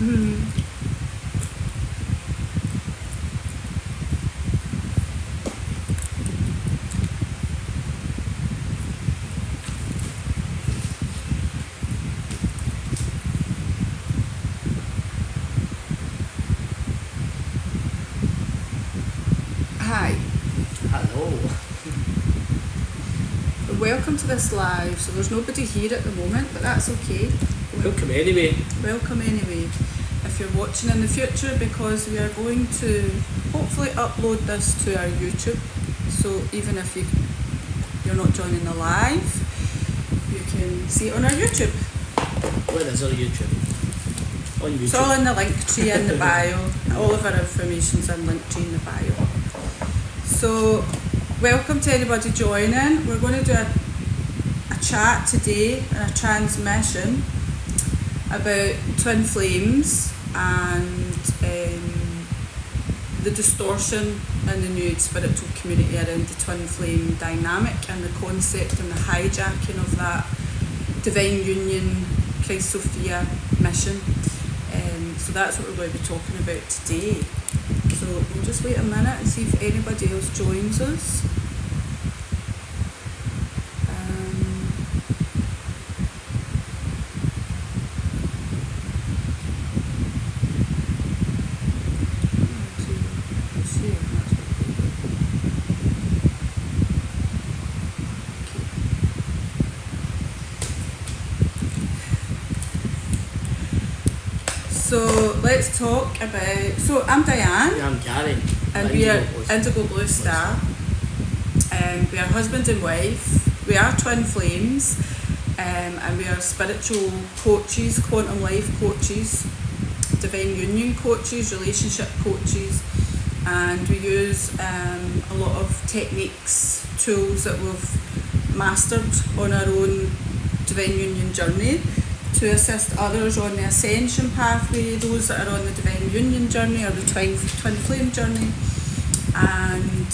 Hi. Hello. Welcome to this live. So there's nobody here at the moment, but that's okay. Welcome anyway. Welcome anyway. If you're watching in the future, because we are going to hopefully upload this to our YouTube. So even if you're not joining the live, you can see it on our YouTube. What is our YouTube? On YouTube. It's all in the link tree in the bio. All of our information's in link tree in the bio. So welcome to anybody joining. We're going to do a chat today and a transmission about twin flames and the distortion in the New Age spiritual community around the twin flame dynamic and the concept and the hijacking of that divine union Christ Sophia mission. So that's what we're going to be talking about today. So we'll just wait a minute and see if anybody else joins us. So let's talk about, so I'm Diane. I'm Gary. And we are Indigo Blue Star. We are husband and wife. We are twin flames. And we are spiritual coaches, quantum life coaches, divine union coaches, relationship coaches. And we use a lot of techniques, tools that we've mastered on our own divine union journey to assist others on the ascension pathway, those that are on the divine union journey or the twin flame journey, and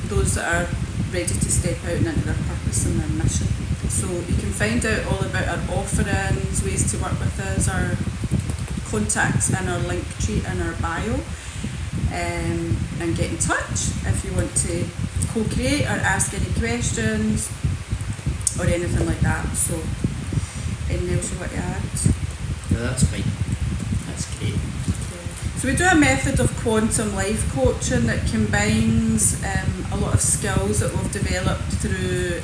those that are ready to step out and into their purpose and their mission. So you can find out all about our offerings, ways to work with us, our contacts in our link tree in our bio, and get in touch if you want to co-create or ask any questions or anything like that. So anything else you want to add? No, that's fine. That's great. So we do a method of quantum life coaching that combines a lot of skills that we've developed through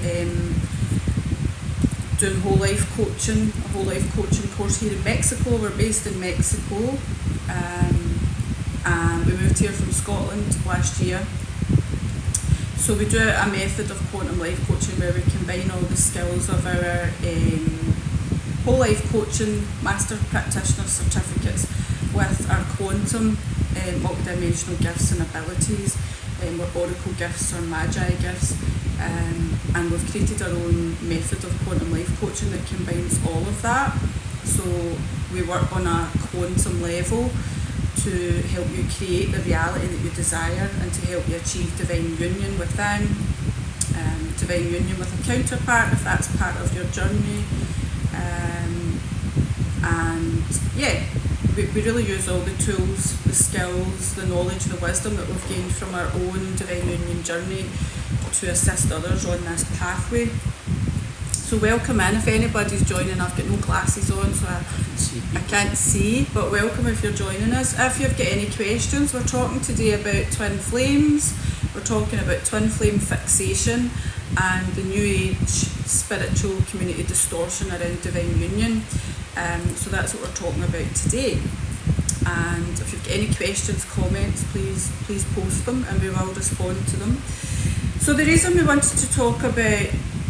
doing whole life coaching, a whole life coaching course here in Mexico. We're based in Mexico, and we moved here from Scotland last year. So we do a method of quantum life coaching where we combine all the skills of our whole life coaching master practitioner certificates with our quantum multidimensional gifts and abilities, or oracle gifts or magi gifts, and we've created our own method of quantum life coaching that combines all of that. So we work on a quantum level to help you create the reality that you desire and to help you achieve divine union within, divine union with a counterpart if that's part of your journey. And yeah, we really use all the tools, the skills, the knowledge, the wisdom that we've gained from our own divine union journey to assist others on this pathway. So welcome in if anybody's joining. I've got no glasses on, so I can't see, but welcome if you're joining us. If you've got any questions, we're talking today about twin flames. We're talking about twin flame fixation and the New Age spiritual community distortion around divine union. So that's what we're talking about today. And if you've got any questions, comments, please post them and we will respond to them. So the reason we wanted to talk about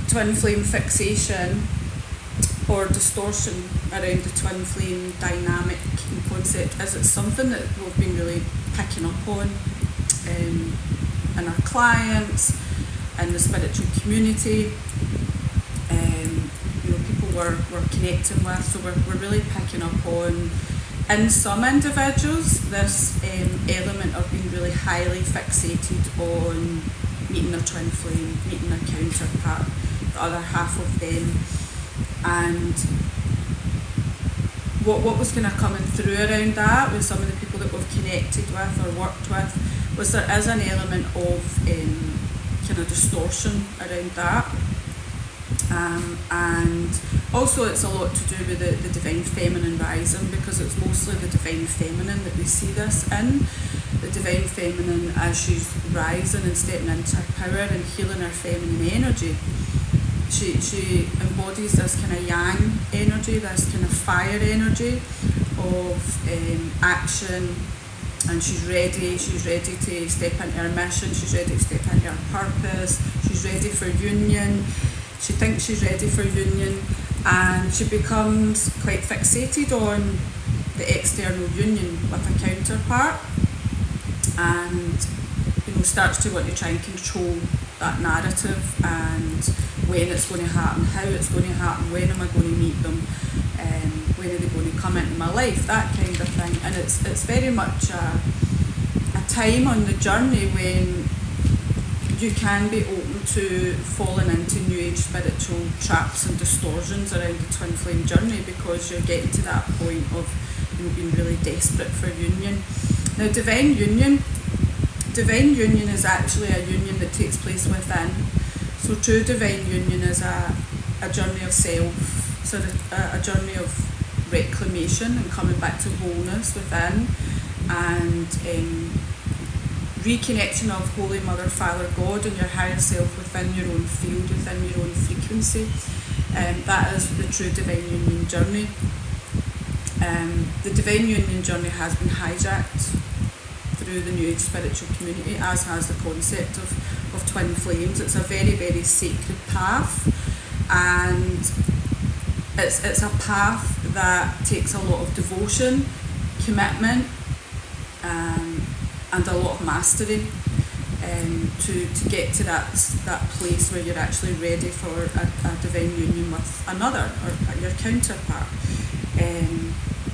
twin flame fixation or distortion around the twin flame dynamic and concept is it's something that we've been really picking up on in our clients and the spiritual community. People we're connecting with, so we're really picking up on, in some individuals, this element of being really highly fixated on meeting their twin flame, meeting their counterpart, the other half of them. And what was kind of coming through around that with some of the people that we've connected with or worked with was there is an element of kind of distortion around that. And also it's a lot to do with the divine feminine rising, because it's mostly the divine feminine that we see this in. The divine feminine, as she's rising and stepping into her power and healing her feminine energy, she embodies this kind of yang energy, this kind of fire energy of action, and she's ready to step into her mission, she's ready to step into her purpose, she's ready for union. She thinks she's ready for union, and she becomes quite fixated on the external union with a counterpart, and starts to want to try and control that narrative and when it's going to happen, how it's going to happen, when am I going to meet them, when are they going to come into my life, that kind of thing. And it's very much a time on the journey when you can be open to falling into new age spiritual traps and distortions around the twin flame journey, because you're getting to that point of being really desperate for union. Now divine union is actually a union that takes place within. So true divine union is a journey of self, sort of a journey of reclamation and coming back to wholeness within, and reconnection of Holy Mother, Father, God, and your higher self within your own field, within your own frequency. That is the true divine union journey. The divine union journey has been hijacked through the New Age spiritual community, as has the concept of twin flames. It's a very, very sacred path, and it's a path that takes a lot of devotion, commitment, and a lot of mastery to get to that place where you're actually ready for a divine union with another, or your counterpart.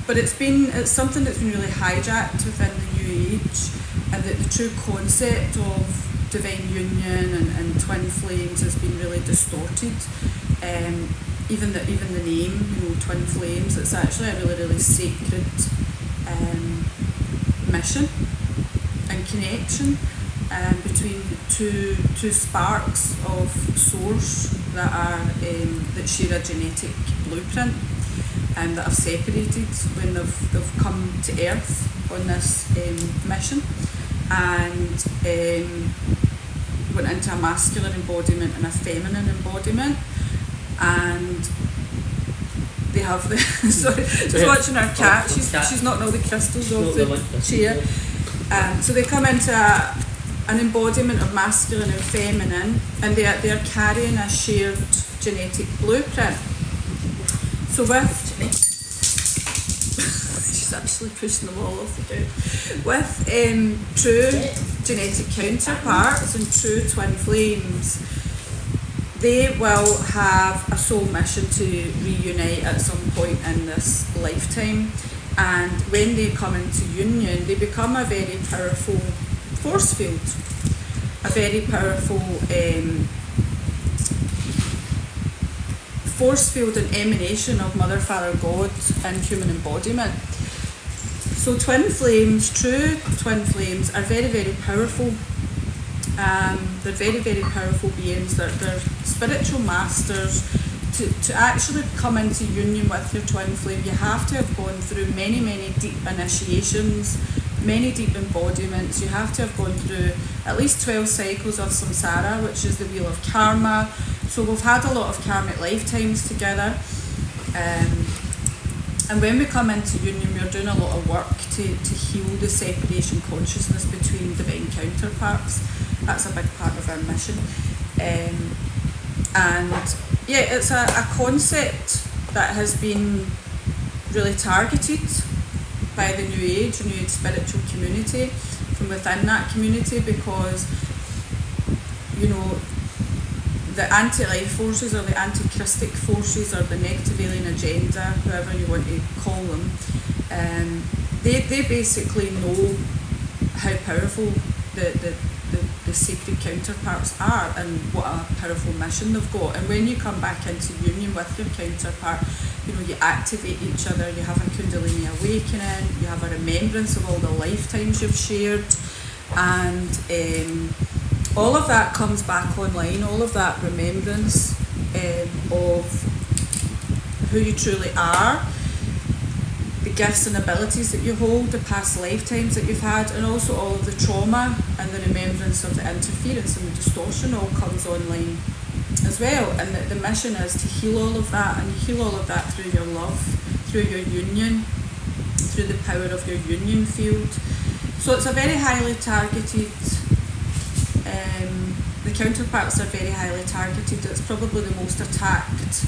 But it's something that's been really hijacked within the New Age, and that the true concept of divine union and twin flames has been really distorted. Even the name, twin flames, it's actually a really, really sacred mission and connection between the two sparks of source that share a genetic blueprint, that have separated when they've come to Earth on this mission, and went into a masculine embodiment and a feminine embodiment, and they have the sorry, just watching our cat. She's knocking all the crystals off the chair. So they come into an embodiment of masculine and feminine, and they're carrying a shared genetic blueprint. So she's actually pushing the wall off the couch. With true genetic counterparts and true twin flames, they will have a soul mission to reunite at some point in this lifetime, and when they come into union, they become a very powerful force field, a very powerful force field and emanation of Mother, Father, God in human embodiment. So twin flames, true twin flames, are very, very powerful. They're very, very powerful beings. They're spiritual masters. To actually come into union with your twin flame, you have to have gone through many, many deep initiations, many deep embodiments. You have to have gone through at least 12 cycles of samsara, which is the wheel of karma. So we've had a lot of karmic lifetimes together. And when we come into union, we're doing a lot of work to heal the separation consciousness between divine counterparts. That's a big part of our mission. And yeah, it's a concept that has been really targeted by the New Age spiritual community, from within that community, because the anti-life forces or the anti-Christic forces or the negative alien agenda, however you want to call them, they basically know how powerful the sacred counterparts are and what a powerful mission they've got. And when you come back into union with your counterpart, you activate each other, you have a Kundalini awakening, you have a remembrance of all the lifetimes you've shared, and all of that comes back online, all of that remembrance of who you truly are, the gifts and abilities that you hold, the past lifetimes that you've had, and also all of the trauma and the remembrance of the interference and the distortion all comes online as well. And the mission is to heal all of that, and heal all of that through your love, through your union, through the power of your union field. So it's a very highly targeted, the counterparts are very highly targeted. It's probably the most attacked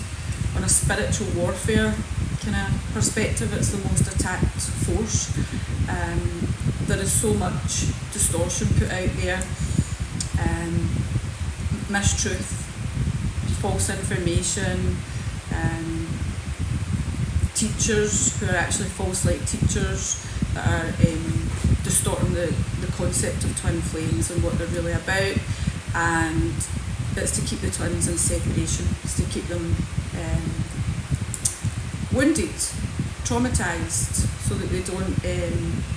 on a spiritual warfare kind of perspective. It's the most attacked force. There is so much distortion put out there, mistruth, false information, teachers who are actually false light teachers that are distorting the concept of twin flames and what they're really about. And it's to keep the twins in separation. It's to keep them wounded, traumatised, so that they don't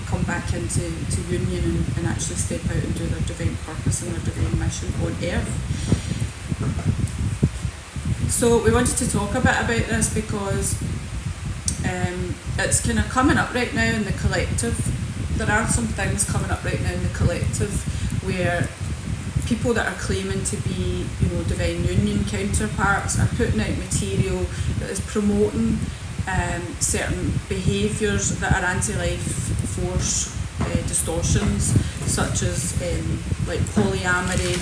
come back into union and actually step out and do their divine purpose and their divine mission on earth. So we wanted to talk a bit about this because it's kind of coming up right now in the collective. There are some things coming up right now in the collective where people that are claiming to be, divine union counterparts are putting out material that is promoting certain behaviours that are anti-life force distortions, such as like polyamory,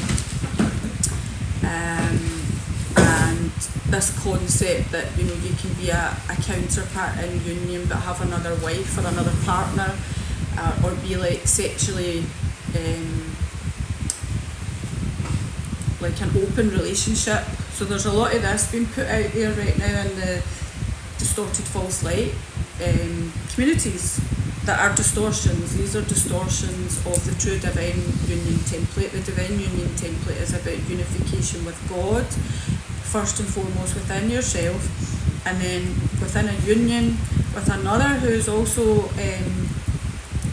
and this concept that you can be a counterpart in union but have another wife or another partner, or be like sexually like an open relationship. So there's a lot of this being put out there right now in the distorted false light communities that are distortions. These are distortions of the true divine union template. The divine union template is about unification with God, first and foremost within yourself, and then within a union with another who's also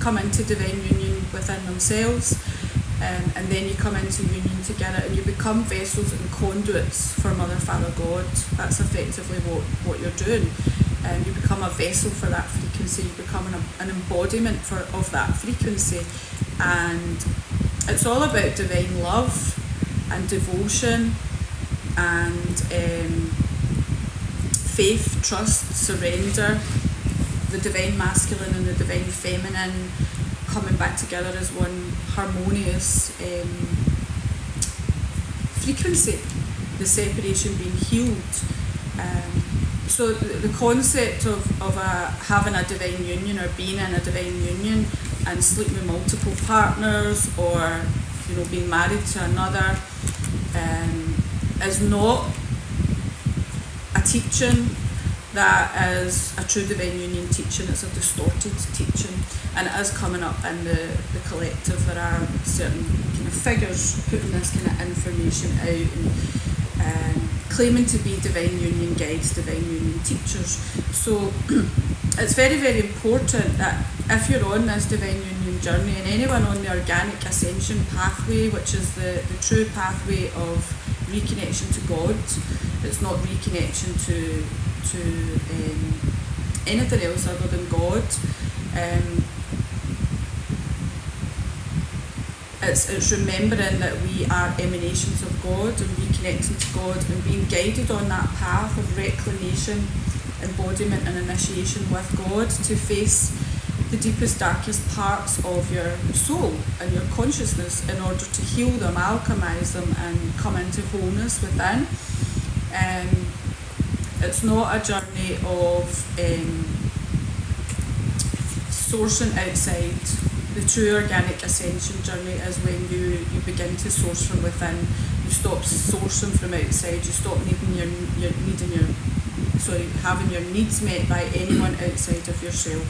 come into divine union within themselves. And then you come into union together and you become vessels and conduits for Mother, Father, God. That's effectively what you're doing. You become a vessel for that frequency, you become an embodiment of that frequency. And it's all about divine love and devotion and faith, trust, surrender, the divine masculine and the divine feminine coming back together as one harmonious frequency, the separation being healed. So the concept of having a divine union or being in a divine union and sleeping with multiple partners or being married to another is not a teaching that is a true divine union teaching. It's a distorted teaching, and it is coming up in the collective. There are certain kind of figures putting this kind of information out and claiming to be divine union guides, divine union teachers. So it's very, very important that if you're on this divine union journey, and anyone on the organic ascension pathway, which is the true pathway of reconnection to God, it's not reconnection to anything else other than God. It's remembering that we are emanations of God and reconnecting to God and being guided on that path of reclamation, embodiment and initiation with God to face the deepest, darkest parts of your soul and your consciousness in order to heal them, alchemize them and come into wholeness within. It's not a journey of sourcing outside. The true organic ascension journey is when you begin to source from within. You stop sourcing from outside. You stop having your needs met by anyone outside of yourself.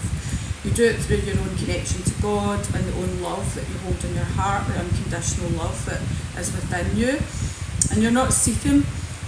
You do it through your own connection to God and the own love that you hold in your heart, the unconditional love that is within you. And you're not seeking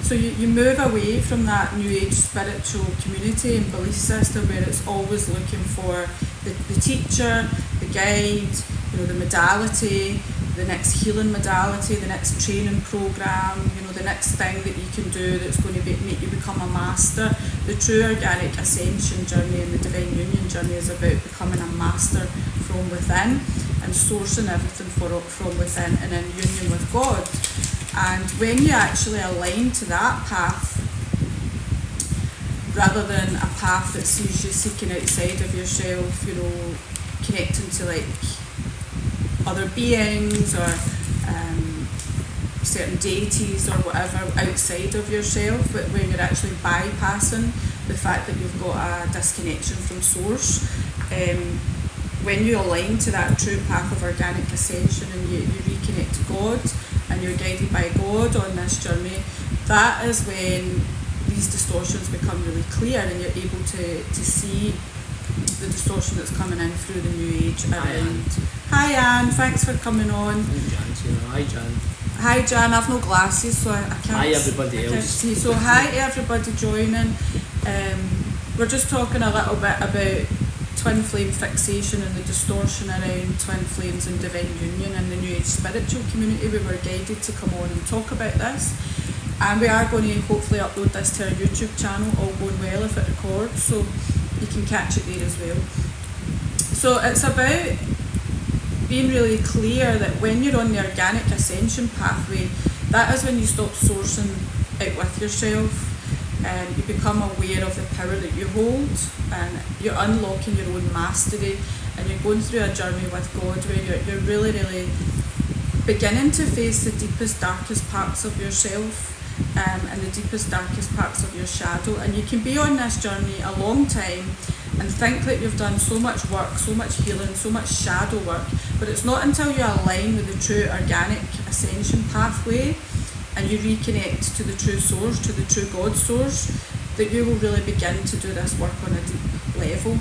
So you move away from that New Age spiritual community and belief system where it's always looking for the teacher, the guide, the modality, the next healing modality, the next training program, the next thing that you can do that's going to make you become a master. The true organic ascension journey and the divine union journey is about becoming a master from within and sourcing everything from within and in union with God. And when you actually align to that path, rather than a path that sees you seeking outside of yourself, connecting to like other beings or certain deities or whatever outside of yourself, but where you're actually bypassing the fact that you've got a disconnection from source. When you align to that true path of organic ascension and you reconnect to God and you're guided by God on this journey, that is when these distortions become really clear and you're able to see the distortion that's coming in through the New Age around. Hi Anne, thanks for coming on. Hi Jan. Hi Jan, I've no glasses so I can't. Hi everybody else. See. So hi to everybody joining. We're just talking a little bit about twin flame fixation and the distortion around twin flames and divine union and the New Age spiritual community. We were guided to come on and talk about this. And we are going to hopefully upload this to our YouTube channel, all going well if it records, so you can catch it there as well. So it's about being really clear that when you're on the organic ascension pathway, that is when you stop sourcing out with yourself and you become aware of the power that you hold and you're unlocking your own mastery and you're going through a journey with God where you're really, really beginning to face the deepest, darkest parts of yourself and the deepest, darkest parts of your shadow. And you can be on this journey a long time and think that you've done so much work, so much healing, so much shadow work, but it's not until you align with the true organic ascension pathway and you reconnect to the true source, to the true God source, that you will really begin to do this work on a deep level.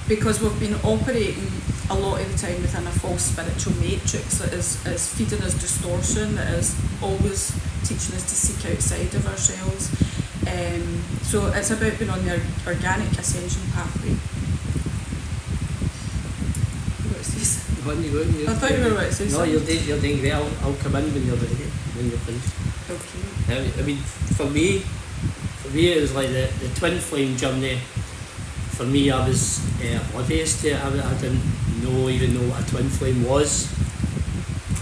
Because we've been operating a lot of the time within a false spiritual matrix that is feeding us distortion, that is always teaching us to seek outside of ourselves. So it's about being on the organic ascension pathway. I thought you were about to say something. No, you're doing great. I'll come in when you're ready, when you're finished. Okay. I mean, for me it was like the twin flame journey. For me, I was oblivious to it. I didn't even know what a twin flame was.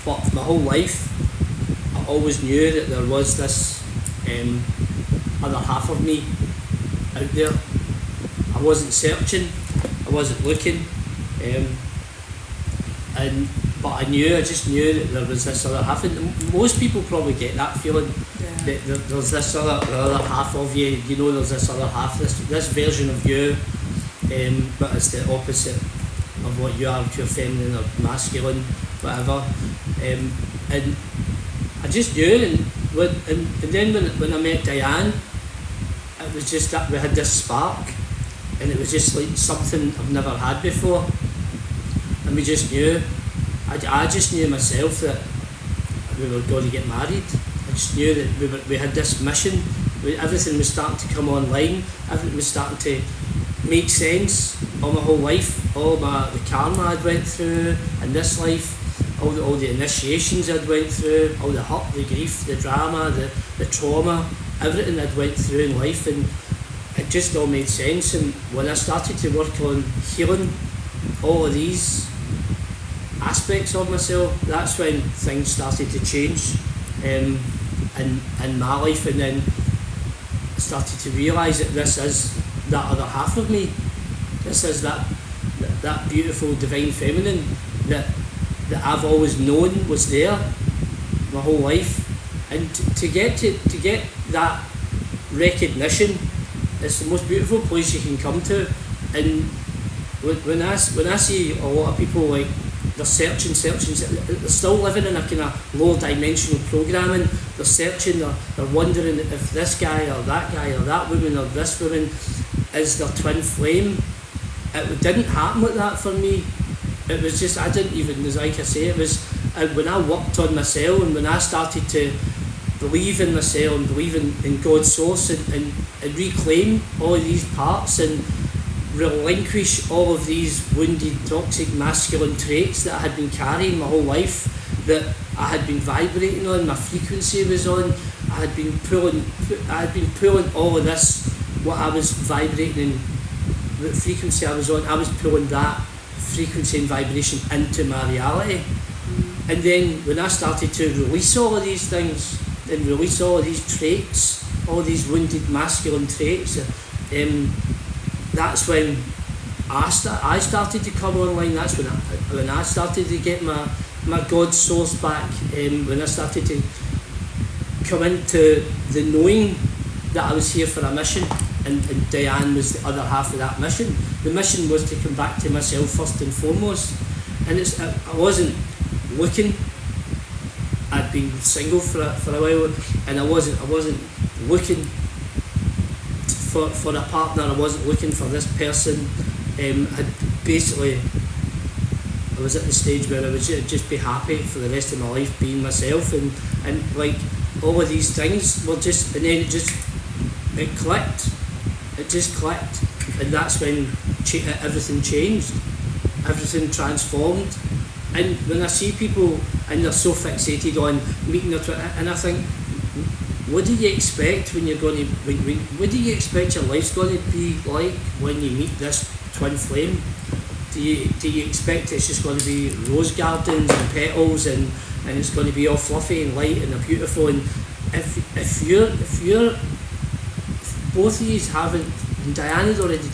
But for my whole life, I always knew that there was this other half of me out there. I wasn't searching, I wasn't looking, but I just knew that there was this other half. And most people probably get that feeling, that there's this other half of you. There's this other half, this version of you, but it's the opposite of what you are, if you're feminine or masculine, whatever. And I just knew, and then when I met Diane, it was just that we had this spark, and it was just like something I've never had before, and we just knew. I just knew myself that we were going to get married. I just knew that we had this mission. Everything was starting to come online. Everything was starting to make sense. All my whole life, all the karma I'd went through in this life, all the initiations I'd went through, all the hurt, the grief, the drama, the trauma, everything I'd went through in life, and it just all made sense. And when I started to work on healing all of these aspects of myself, that's when things started to change in my life, and then I started to realise that this is that other half of me. This is that beautiful divine feminine that I've always known was there my whole life, and to get that recognition, it's the most beautiful place you can come to. And when I see a lot of people, like, they're searching, they're still living in a kind of low dimensional programming. They're searching, they're wondering if this guy or that woman or this woman is their twin flame. It didn't happen like that for me. It was just, I didn't even, as like I say, it was And when I worked on myself, and when I started to believe in myself and believe in God's source, and reclaim all of these parts and relinquish all of these wounded, toxic, masculine traits that I had been carrying my whole life, that I had been vibrating on, my frequency was on, I had been pulling all of this, what I was vibrating in, the frequency I was on, I was pulling that frequency and vibration into my reality. And then when I started to release all of these things, and release all of these traits, all these wounded masculine traits, that's when I started to come online. That's when I started to get my God source back. When I started to come into the knowing that I was here for a mission, and Diane was the other half of that mission. The mission was to come back to myself first and foremost. And I wasn't looking. I'd been single for a while, and I wasn't looking for a partner. I wasn't looking for this person. I was at the stage where I would just be happy for the rest of my life being myself, and like all of these things were just, and then it clicked. It just clicked, and that's when everything changed, everything transformed. And when I see people and they're so fixated on meeting their and I think, what do you expect when you're going to? What do you expect your life's going to be like when you meet this twin flame? Do you expect it's just going to be rose gardens and petals and it's going to be all fluffy and light and beautiful? And if you're both of you haven't, and Diane had already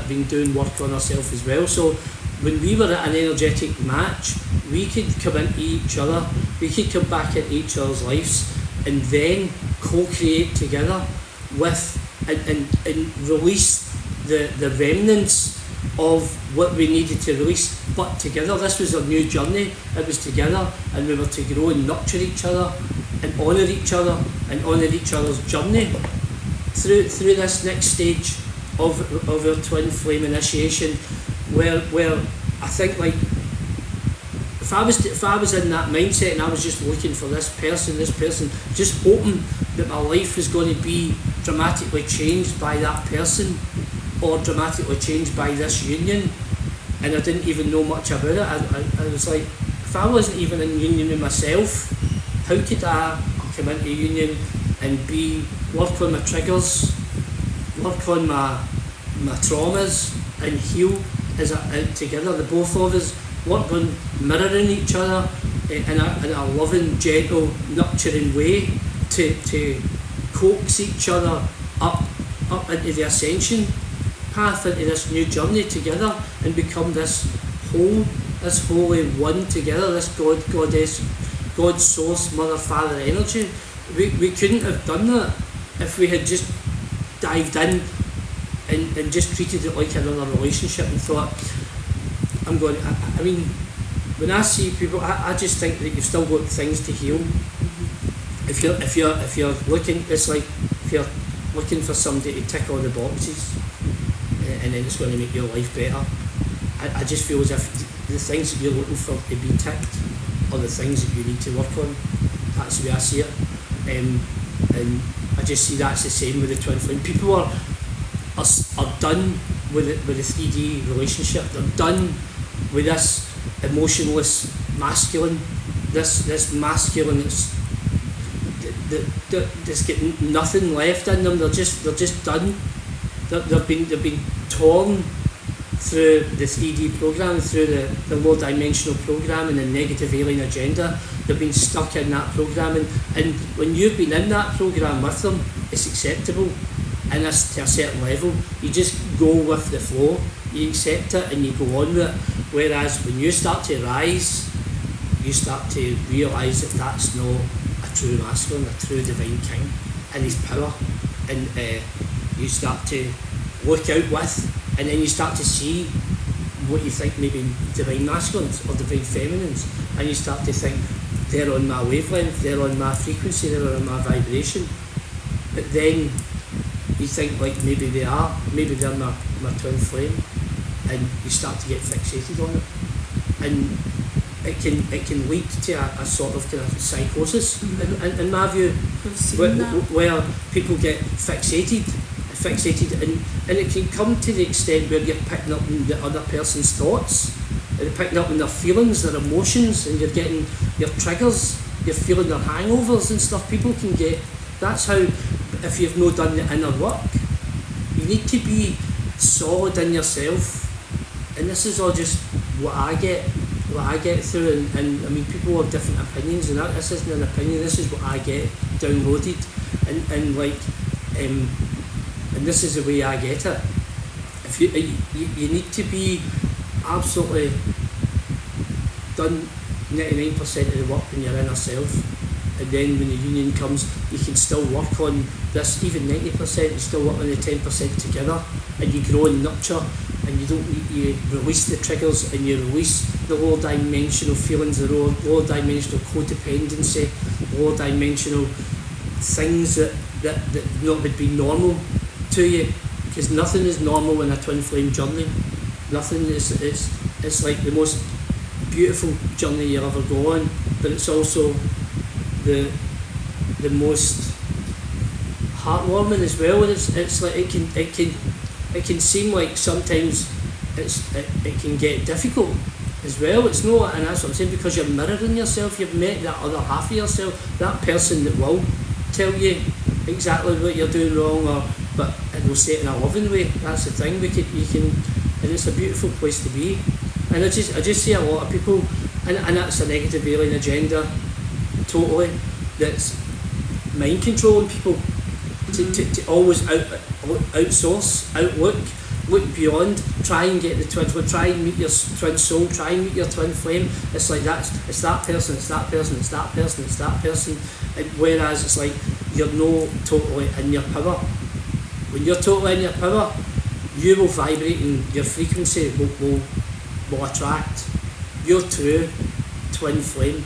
been doing work on herself as well. So when we were at an energetic match, we could come into each other, we could come back into each other's lives, and then co-create together with and release the remnants of what we needed to release, but together. This was a new journey. It was together, and we were to grow and nurture each other and honour each other and honour each other's journey through this next stage of our twin flame initiation, where I think, like, if I was in that mindset and I was just looking for this person, just hoping that my life was going to be dramatically changed by that person or dramatically changed by this union, and I didn't even know much about it, I was like, if I wasn't even in union with myself, how could I come into union and work on my triggers, work on my traumas, and heal together, the both of us, work on mirroring each other in a loving, gentle, nurturing way to coax each other up into the ascension path, into this new journey together, and become this holy one together, this goddess, God source, mother, father energy. We couldn't have done that if we had just dived in and just treated it like another relationship and thought, I mean, when I see people, I just think that you've still got things to heal. If you're looking, it's like if you're looking for somebody to tick all the boxes, and then it's going to make your life better. I just feel as if the things that you're looking for to be ticked are the things that you need to work on. That's the way I see it, and I just see that's the same with the twin flame. People are done with the 3D relationship. They're done with this emotionless masculine, this masculine that's got nothing left in them. They're just done. They've been torn through the 3D program, through the low dimensional program and the negative alien agenda. They've been stuck in that program, and when you've been in that program with them, it's acceptable. And to a certain level, you just go with the flow, you accept it and you go on with it. Whereas when you start to rise, you start to realise that that's not a true masculine, a true divine king and his power. And you start to look out with, and then you start to see what you think maybe divine masculines or divine feminines, and you start to think they're on my wavelength, they're on my frequency, they're on my vibration. But then you think like maybe they're my twin flame, and you start to get fixated on it. And it can lead to a sort of kind of psychosis, in my view, We've seen that. where people get fixated, and it can come to the extent where you're picking up on the other person's thoughts, and you're picking up on their feelings, their emotions, and you're getting your triggers, you're feeling their hangovers and stuff. People can get, that's how, if you've not done the inner work, you need to be solid in yourself. And this is all just what I get through, and I mean, people have different opinions, and this isn't an opinion, this is what I get downloaded, and this is the way I get it. If you need to be absolutely done 99% of the work in your inner self, and then when the union comes, you can still work on this, even 90%, you still work on the 10% together, and you grow and nurture, and you release the triggers, and you release the lower dimensional feelings, the lower dimensional codependency, lower dimensional things that not would be normal to you, because nothing is normal in a twin flame journey. Nothing is, it's like the most beautiful journey you'll ever go on, but it's also the most heartwarming as well. And it's like it can seem like sometimes it can get difficult as well. It's not, and that's what I'm saying, because you're mirroring yourself. You've met that other half of yourself, that person that will tell you exactly what you're doing wrong, but it will say it in a loving way. That's the thing. You can, and it's a beautiful place to be. And I just see a lot of people, and that's a negative alien agenda, totally, that's mind controlling people to always outsource, look beyond, try and get the twin, try and meet your twin soul, try and meet your twin flame. It's like it's that person, and whereas it's like you're no totally in your power. When you're totally in your power, you will vibrate, and your frequency will attract your true twin flame.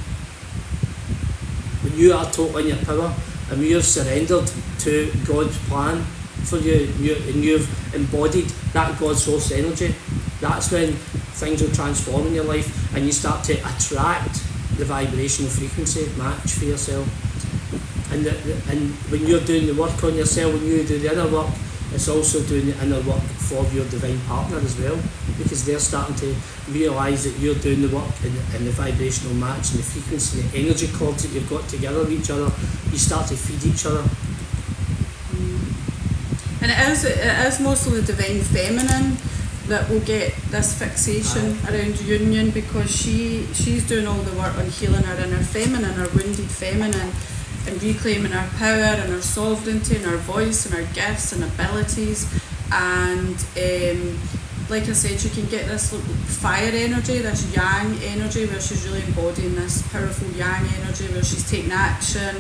When you are totally in your power, and when you've surrendered to God's plan for you, and you've embodied that God source energy, that's when things will transform in your life, and you start to attract the vibrational frequency match for yourself. And when you're doing the work on yourself, when you do the inner work, it's also doing the inner work for your divine partner as well, because they're starting to realise that you're doing the work, and the vibrational match and the frequency and the energy cords that you've got together with each other, you start to feed each other. And it is mostly the divine feminine that will get this fixation around union, because she's doing all the work on healing her inner feminine, her wounded feminine, and reclaiming our power and our sovereignty and our voice and our gifts and abilities. And like I said, you can get this fire energy, this yang energy, where she's really embodying this powerful yang energy, where she's taking action,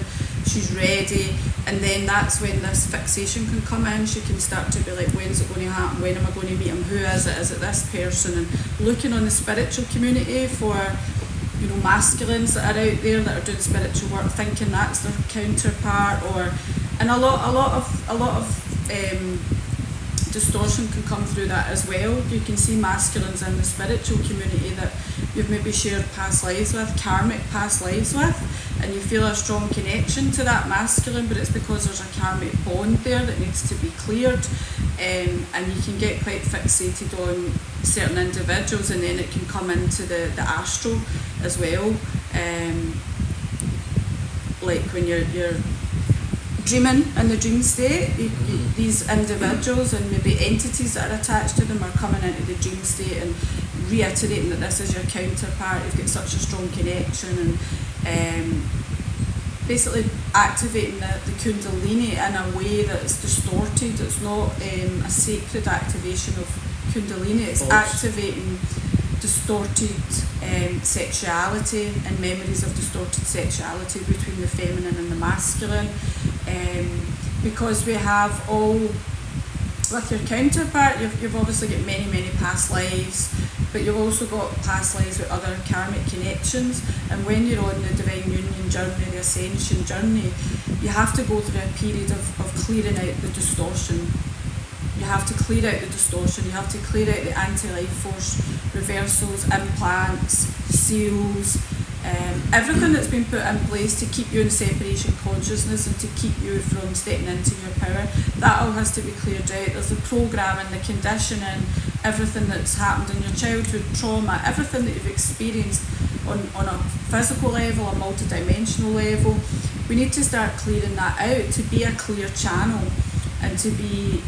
she's ready, and then that's when this fixation can come in. She can start to be like, when's it going to happen, when am I going to meet him, who is it this person, and looking on the spiritual community for masculines that are out there that are doing spiritual work, thinking that's their counterpart, and a lot of distortion can come through that as well. You can see masculines in the spiritual community that you've maybe shared past lives with, karmic past lives with, and you feel a strong connection to that masculine, but it's because there's a karmic bond there that needs to be cleared, and you can get quite fixated on certain individuals, and then it can come into the astral as well, like when you're dreaming in the dream state, these individuals and maybe entities that are attached to them are coming into the dream state and reiterating that this is your counterpart. You've got such a strong connection, and basically activating the kundalini in a way that's distorted. It's not a sacred activation of kundalini, it's activating distorted sexuality and memories of distorted sexuality between the feminine and the masculine, because we have all, with your counterpart, you've obviously got many past lives, but you've also got past lives with other karmic connections, and when you're on the divine union journey, the ascension journey, you have to go through a period of clearing out the distortion you have to clear out the distortion, you have to clear out the anti-life force reversals, implants, seals, everything that's been put in place to keep you in separation consciousness and to keep you from stepping into your power. That all has to be cleared out. There's the programming, the conditioning, everything that's happened in your childhood, trauma, everything that you've experienced on a physical level, a multidimensional level. We need to start clearing that out to be a clear channel and to be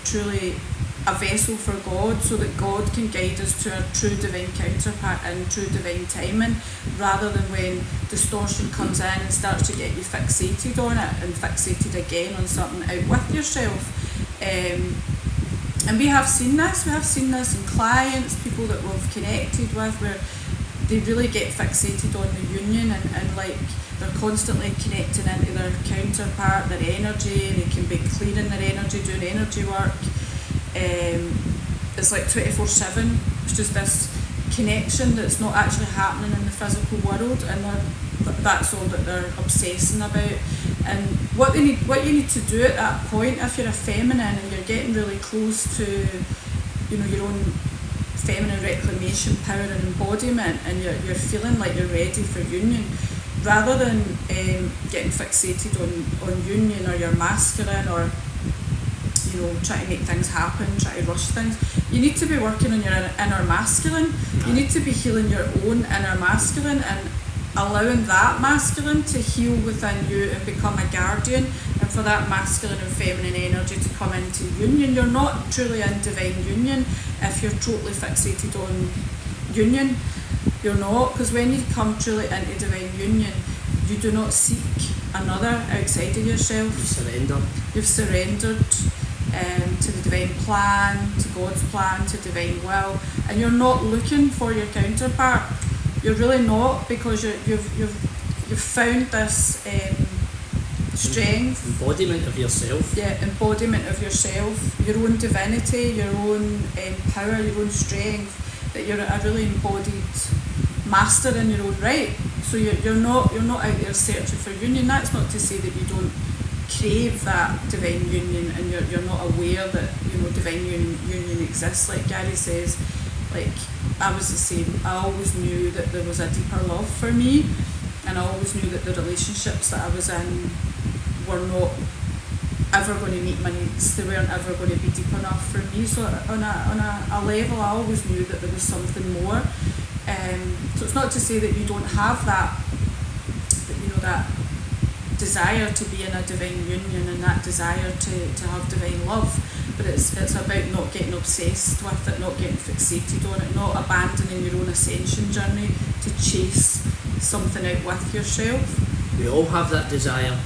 truly a vessel for God, so that God can guide us to our true divine counterpart and true divine timing, rather than when distortion comes in and starts to get you fixated on it and fixated again on something out with yourself. And we have seen this in clients, people that we've connected with, where they really get fixated on the union and like they're constantly connecting into their counterpart, their energy, and they can be clearing their energy, doing energy work. It's like 24/7. It's just this connection that's not actually happening in the physical world, and that's all that they're obsessing about. And what you need to do at that point, if you're a feminine and you're getting really close to, your own feminine reclamation, power and embodiment, and you're feeling like you're ready for union, rather than getting fixated on union or your masculine, or trying to make things happen, try to rush things. You need to be working on your inner masculine. You need to be healing your own inner masculine and allowing that masculine to heal within you and become a guardian, and for that masculine and feminine energy to come into union. You're not truly in divine union if you're totally fixated on union. You're not, because when you come truly into divine union, you do not seek another outside of yourself. You've surrendered to the divine plan, to God's plan, to divine will, and you're not looking for your counterpart. You're really not, because you've found this strength, embodiment of yourself. Yeah, embodiment of yourself, your own divinity, your own power, your own strength. That you're a really embodied master in your own right. So you're not out there searching for union. That's not to say that you don't crave that divine union and you're not aware that divine union exists. Like Gary says, like I was the same. I always knew that there was a deeper love for me, and I always knew that the relationships that I was in were not ever going to meet my needs. They weren't ever going to be deep enough for me. So on a level, I always knew that there was something more. So it's not to say that you don't have that desire to be in a divine union and that desire to have divine love, but it's about not getting obsessed with it, not getting fixated on it, not abandoning your own ascension journey to chase something out with yourself. We all have that desire.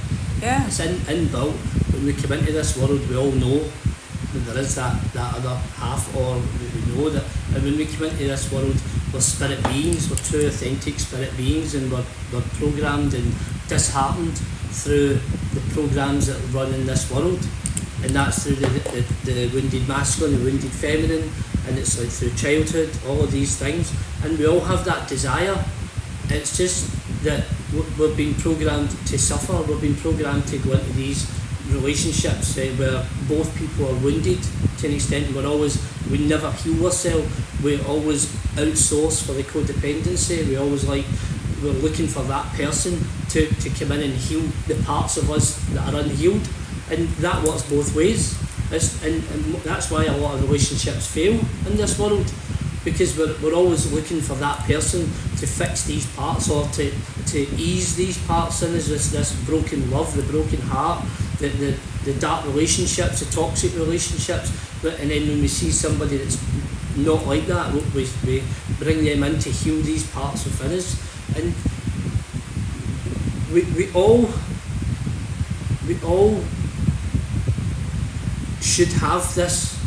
Yeah. It's inbuilt. When we come into this world, we all know that there is that other half, or we know that. And when we come into this world, we're spirit beings, we're true authentic spirit beings, and we're programmed and disheartened through the programs that run in this world, and that's through the wounded masculine, the wounded feminine, and it's like through childhood, all of these things, and we all have that desire. It's just that we've been programmed to suffer, we've been programmed to go into these relationships where both people are wounded to an extent. We never heal ourselves, we always outsource for the codependency, we're looking for that person to come in and heal the parts of us that are unhealed, and that works both ways. And that's why a lot of relationships fail in this world, because we're always looking for that person to fix these parts, or to ease these parts in us, this broken love, the broken heart, the dark relationships, the toxic relationships. And then when we see somebody that's not like that, we bring them in to heal these parts within us. And we all should have this,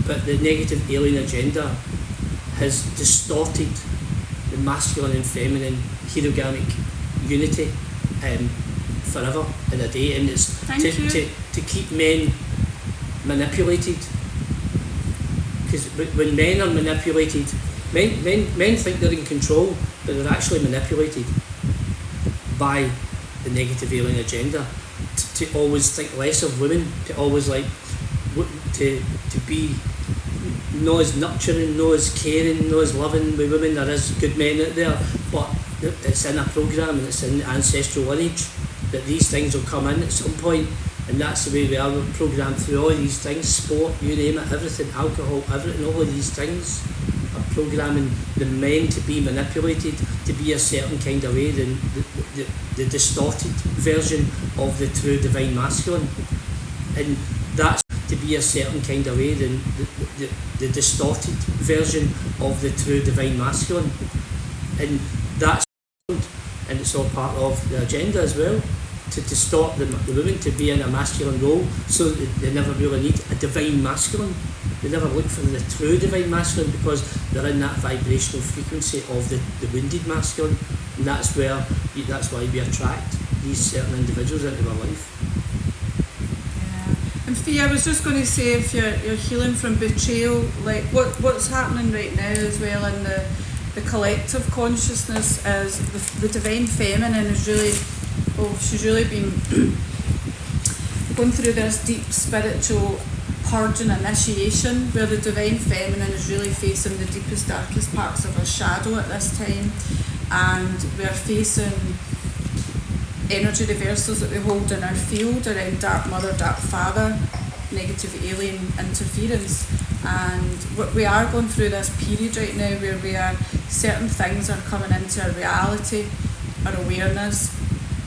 but the negative alien agenda has distorted the masculine and feminine hierogamic unity forever and a day, and it's to keep men manipulated. Because when men are manipulated, men think they're in control, but they're actually manipulated by the negative alien agenda to always think less of women, to always to be not as nurturing, not as caring, not as loving with women. There is good men out there, but it's in a programme and it's in ancestral lineage that these things will come in at some point, and that's the way we are. We're programmed through all these things, sport, you name it, everything, alcohol, everything, all of these things are programming the men to be manipulated to be a certain kind of way, the distorted version of the true divine masculine. And that's to be a certain kind of way, the distorted version of the true divine masculine. And that's, and it's all part of the agenda as well, to distort the women to be in a masculine role, so that they never really need a divine masculine. They never look for the true divine masculine because they're in that vibrational frequency of the wounded masculine, and that's why we attract these certain individuals into our life. And Fee, I was just going to say, if you're healing from betrayal, like what's happening right now as well in the collective consciousness is the divine feminine is really, she's really been going through this deep spiritual purge and initiation, where the divine feminine is really facing the deepest, darkest parts of her shadow at this time, and we're facing energy reversals that we hold in our field around dark mother, dark father, negative alien interference. And we are going through this period right now where certain things are coming into our reality, our awareness,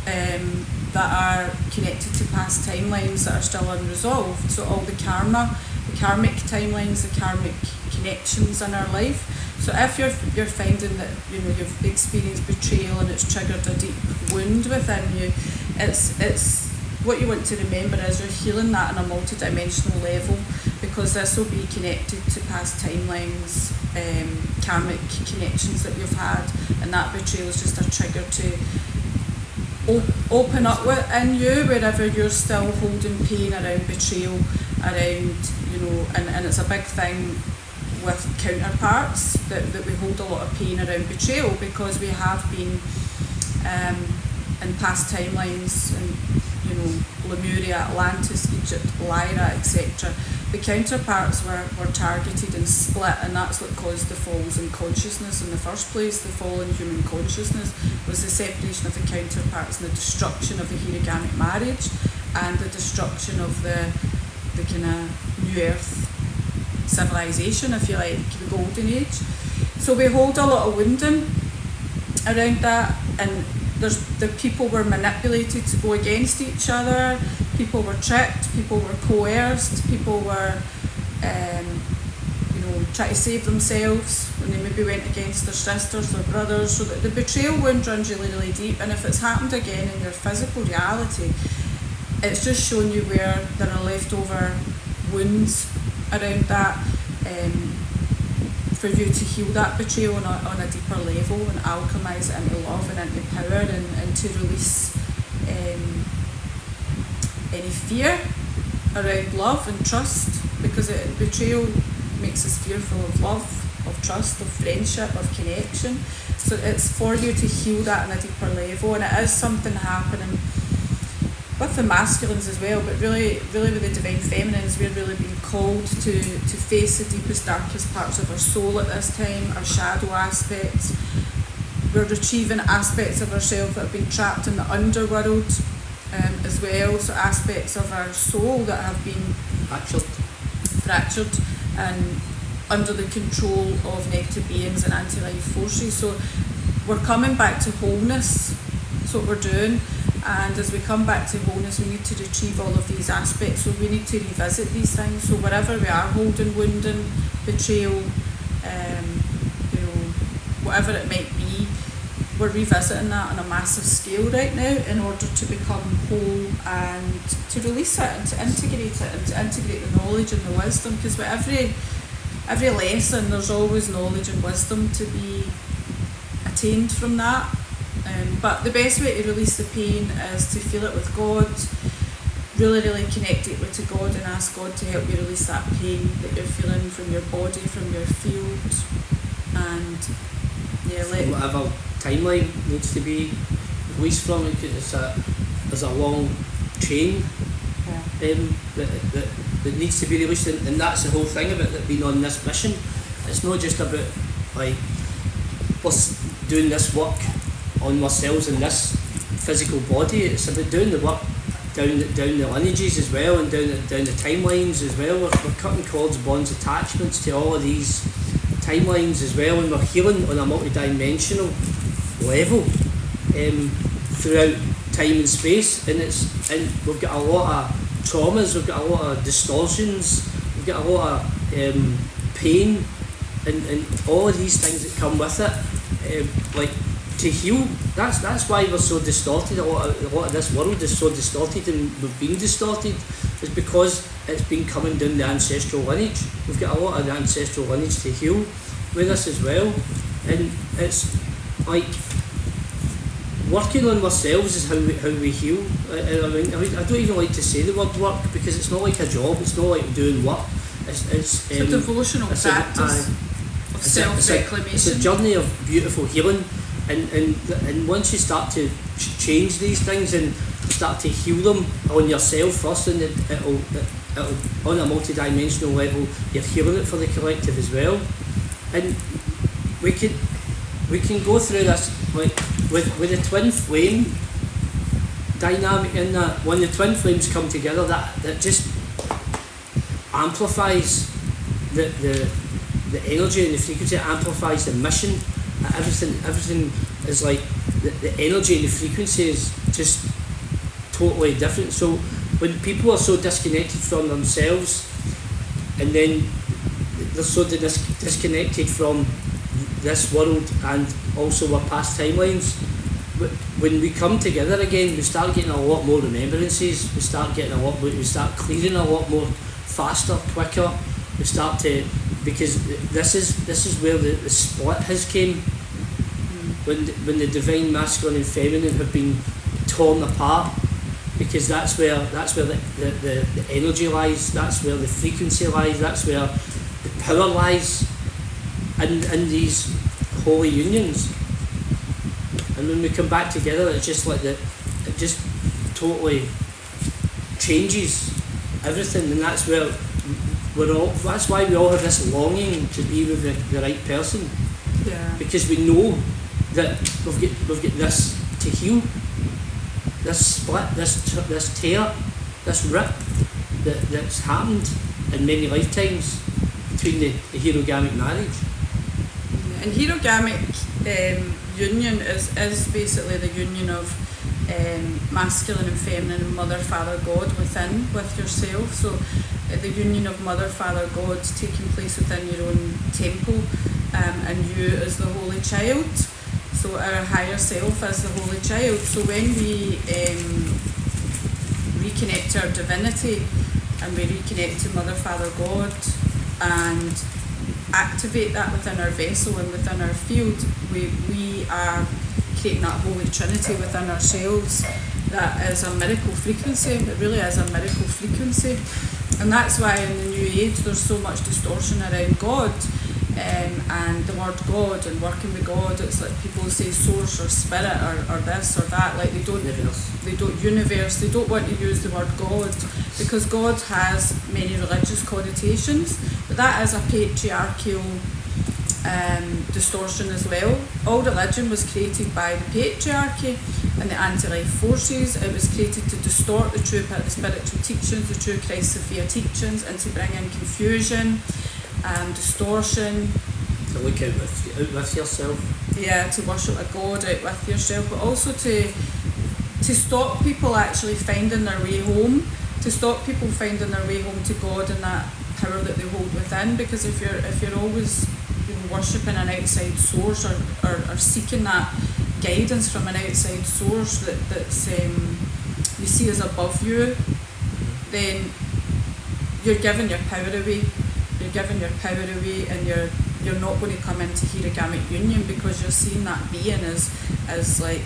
that are connected to past timelines that are still unresolved. So all the karma, the karmic timelines, the karmic connections in our life. So if you're finding that you've experienced betrayal and it's triggered a deep wound within you, it's what you want to remember is you're healing that on a multi-dimensional level, because this will be connected to past timelines, karmic connections that you've had, and that betrayal is just a trigger to open up in you wherever you're still holding pain around betrayal, around, and it's a big thing with counterparts that we hold a lot of pain around betrayal, because we have been in past timelines, and Lemuria, Atlantis, Egypt, Lyra, etc. The counterparts were targeted and split, and that's what caused the falls in consciousness in the first place. The fall in human consciousness was the separation of the counterparts and the destruction of the hierogamic marriage, and the destruction of the kind of new earth civilization, if you like, the golden age. So we hold a lot of wounding around that, and the people were manipulated to go against each other, people were tricked, people were coerced, people were trying to save themselves when they maybe went against their sisters or brothers. So the betrayal wound runs really, really deep, and if it's happened again in your physical reality, it's just showing you where there are leftover wounds around that, for you to heal that betrayal on a deeper level and alchemize it into love and into power, and to release any fear around love and trust, because betrayal makes us fearful of love, of trust, of friendship, of connection. So it's for you to heal that on a deeper level, and it is something happening with the masculines as well, but really with the divine feminines, we're really being called to face the deepest, darkest parts of our soul at this time, our shadow aspects. We're retrieving aspects of ourselves that have been trapped in the underworld as well, so aspects of our soul that have been fractured and under the control of negative beings and anti-life forces. So we're coming back to wholeness. That's what we're doing. And as we come back to wholeness, we need to retrieve all of these aspects. So we need to revisit these things. So wherever we are holding wounding, betrayal, whatever it might be, we're revisiting that on a massive scale right now in order to become whole and to release it and to integrate it and to integrate the knowledge and the wisdom. Because with every lesson, there's always knowledge and wisdom to be attained from that. But the best way to release the pain is to feel it with God, really connect it to God and ask God to help you release that pain that you're feeling from your body, from your field, and whatever timeline needs to be released from it, because there's a long chain that that needs to be released, and that's the whole thing about it being on this mission. It's not just about like us doing this work on ourselves in this physical body. It's about doing the work down the lineages as well, and down the timelines as well. We're cutting cords, bonds, attachments to all of these timelines as well, and we're healing on a multi-dimensional level throughout time and space. And we've got a lot of traumas, we've got a lot of distortions, we've got a lot of pain, and all of these things that come with it. Like to heal, that's why we're so distorted. A lot of this world is so distorted, and we've been distorted, is because it's been coming down the ancestral lineage. We've got a lot of the ancestral lineage to heal with us as well, and it's like working on ourselves is how we heal. I mean, I don't even like to say the word work, because it's not like a job. It's not like doing work. It's a devotional practice of self-reclamation. It's a journey of beautiful healing, and once you start to change these things and start to heal them on yourself first, and it'll on a multi-dimensional level, you're healing it for the collective as well. And we can go through this like with the twin flame dynamic in that. When the twin flames come together, that just amplifies the energy and the frequency. It amplifies the mission. Everything is like the energy and the frequency is just totally different. So when people are so disconnected from themselves, and then they're so disconnected from this world and also our past timelines, when we come together again, we start getting a lot more remembrances. We start clearing a lot more faster, quicker. We start to, because this is where the split has came, when the divine masculine and feminine have been torn apart, because that's where the energy lies, that's where the frequency lies, that's where the power lies in these holy unions. And when we come back together, it's just like it just totally changes everything, and that's where that's why we all have this longing to be with the right person. Yeah. Because we know that we've got this to heal, this split, this tear, this rip that's happened in many lifetimes between the hierogamic marriage. And hierogamic union is basically the union of masculine and feminine, and mother, father, God with yourself. So the union of mother, father, God taking place within your own temple, and you as the holy child. So our higher self as the holy child. So when we reconnect to our divinity, and we reconnect to mother, father, God, and activate that within our vessel and within our field, we are creating that holy trinity within ourselves. That is a miracle frequency. It really is a miracle frequency, and that's why in the New Age there's so much distortion around God, and the word God and working with God. It's like people say source or spirit or this or that. Like they don't universe. They don't want to use the word God, because God has many religious connotations, but that is a patriarchal distortion as well. All religion was created by the patriarchy and the anti-life forces. It was created to distort the true spiritual teachings, the true Christ Sophia teachings, and to bring in confusion, distortion. To look out with yourself. Yeah, to worship a God out with yourself, but also to stop people actually finding their way home, to stop people finding their way home to God and that power that they hold within. Because if you're always worshipping an outside source, or seeking that guidance from an outside source that's you see as above you, then you're giving your power away. You're giving your power away, and you're not going to come into hierogamic union, because you're seeing that being as like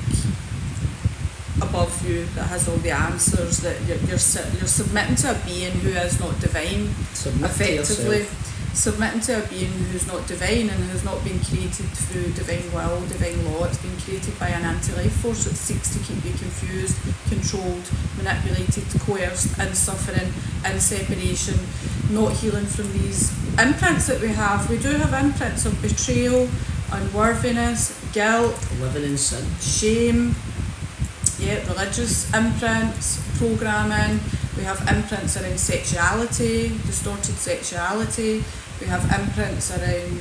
above you, that has all the answers, that you're submitting to a being who is not divine. Submit effectively. submitting to a being who's not divine and has not been created through divine will, divine law. It's been created by an anti-life force that seeks to keep you confused, controlled, manipulated, coerced, in suffering, in separation, not healing from these imprints that we have. We do have imprints of betrayal, unworthiness, guilt, living in sin, shame, religious imprints, programming. We have imprints around sexuality, distorted sexuality. We have imprints around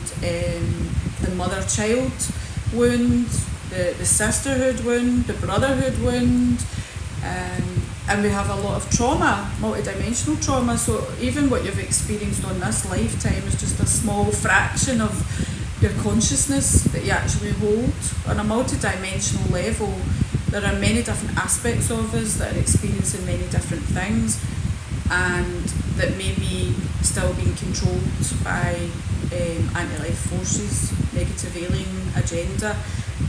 the mother-child wound, the sisterhood wound, the brotherhood wound, and we have a lot of trauma, multidimensional trauma. So even what you've experienced on this lifetime is just a small fraction of your consciousness that you actually hold. On a multidimensional level, there are many different aspects of us that are experiencing many different things, and that may be still being controlled by anti-life forces, negative alien agenda,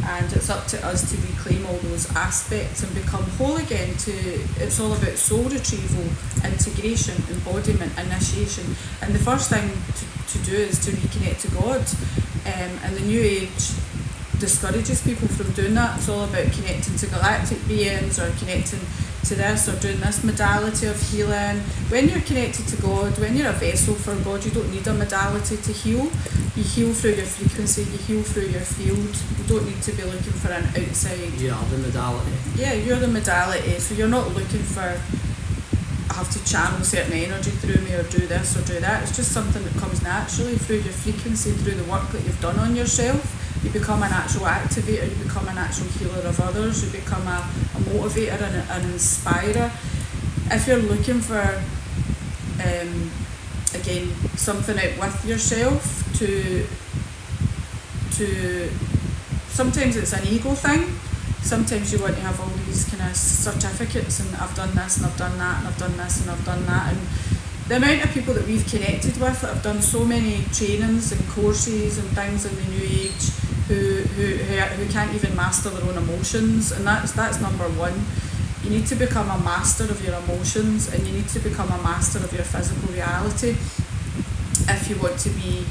and it's up to us to reclaim all those aspects and become whole again. It's all about soul retrieval, integration, embodiment, initiation, and the first thing to do is to reconnect to God, and the New Age discourages people from doing that. It's all about connecting to galactic beings or connecting to this or doing this modality of healing. When you're connected to God, when you're a vessel for God, you don't need a modality to heal. You heal through your frequency, you heal through your field. You don't need to be looking for an outside. You are the modality. Yeah, you're the modality. So you're not looking for, I have to channel certain energy through me or do this or do that. It's just something that comes naturally through your frequency, through the work that you've done on yourself. You become an actual activator, you become an actual healer of others, you become a motivator and an inspirer. If you're looking for, again, something out with yourself to sometimes it's an ego thing, sometimes you want to have all these kind of certificates and I've done this and I've done that and I've done this and I've done that, and the amount of people that we've connected with that have done so many trainings and courses and things in the New Age who can't even master their own emotions, and that's number one. You need to become a master of your emotions, and you need to become a master of your physical reality if you want to be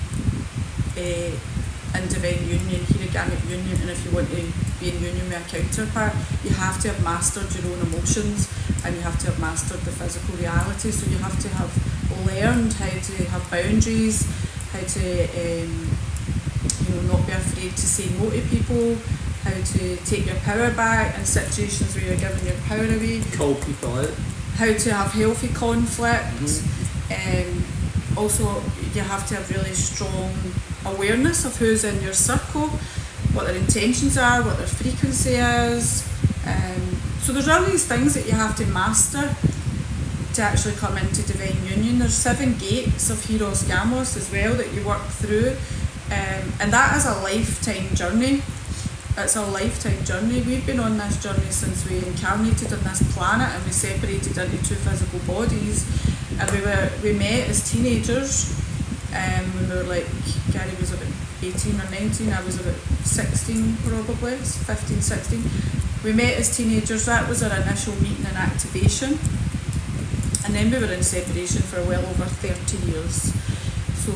in divine union, hierogamic union, and if you want to be in union with a counterpart. You have to have mastered your own emotions, and you have to have mastered the physical reality. So you have to have learned how to have boundaries, how to not be afraid to say no to people, how to take your power back in situations where you're giving your power away, call people out, how to have healthy conflict. Also, you have to have really strong awareness of who's in your circle, what their intentions are, what their frequency is. So there's all these things that you have to master to actually come into divine union. There's 7 gates of hierogamic as well that you work through, and that is a lifetime journey. It's a lifetime journey. We've been on this journey since we incarnated on this planet and we separated into 2 physical bodies, and we met as teenagers when we were like, Gary was about 18 or 19, I was about 16 probably, 15, 16. We met as teenagers. That was our initial meeting and activation, and then we were in separation for well over 30 years. So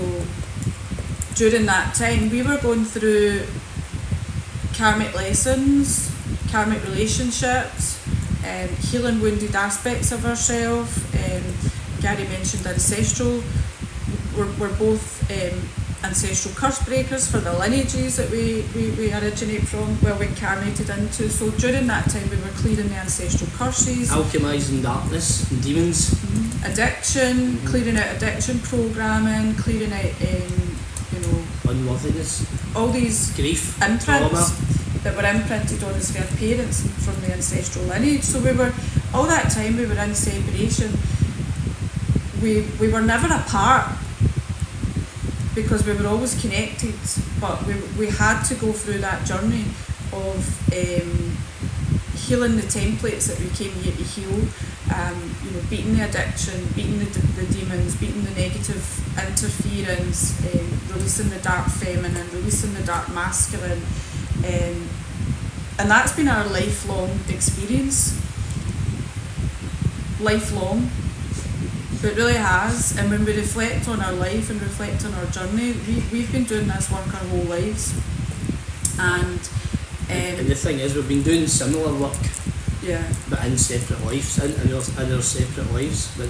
during that time we were going through karmic lessons, karmic relationships, healing wounded aspects of ourselves. Gary mentioned ancestral. We're both ancestral curse breakers for the lineages that we originate from, we incarnated into. So during that time we were clearing the ancestral curses, alchemising darkness and demons, addiction, clearing out addiction programming, clearing out unworthiness, all these grief, imprints trauma that were imprinted on us by our parents from the ancestral lineage. So we were, all that time we were in separation. We were never apart because we were always connected, but we had to go through that journey of healing the templates that we came here to heal, beating the addiction, beating the demons, beating the negative interference, releasing the dark feminine, releasing the dark masculine, and that's been our lifelong experience. Lifelong. It really has, and when we reflect on our life and reflect on our journey, we've been doing this work our whole lives, and the thing is, we've been doing similar work, yeah, but in separate lives, in our separate lives, but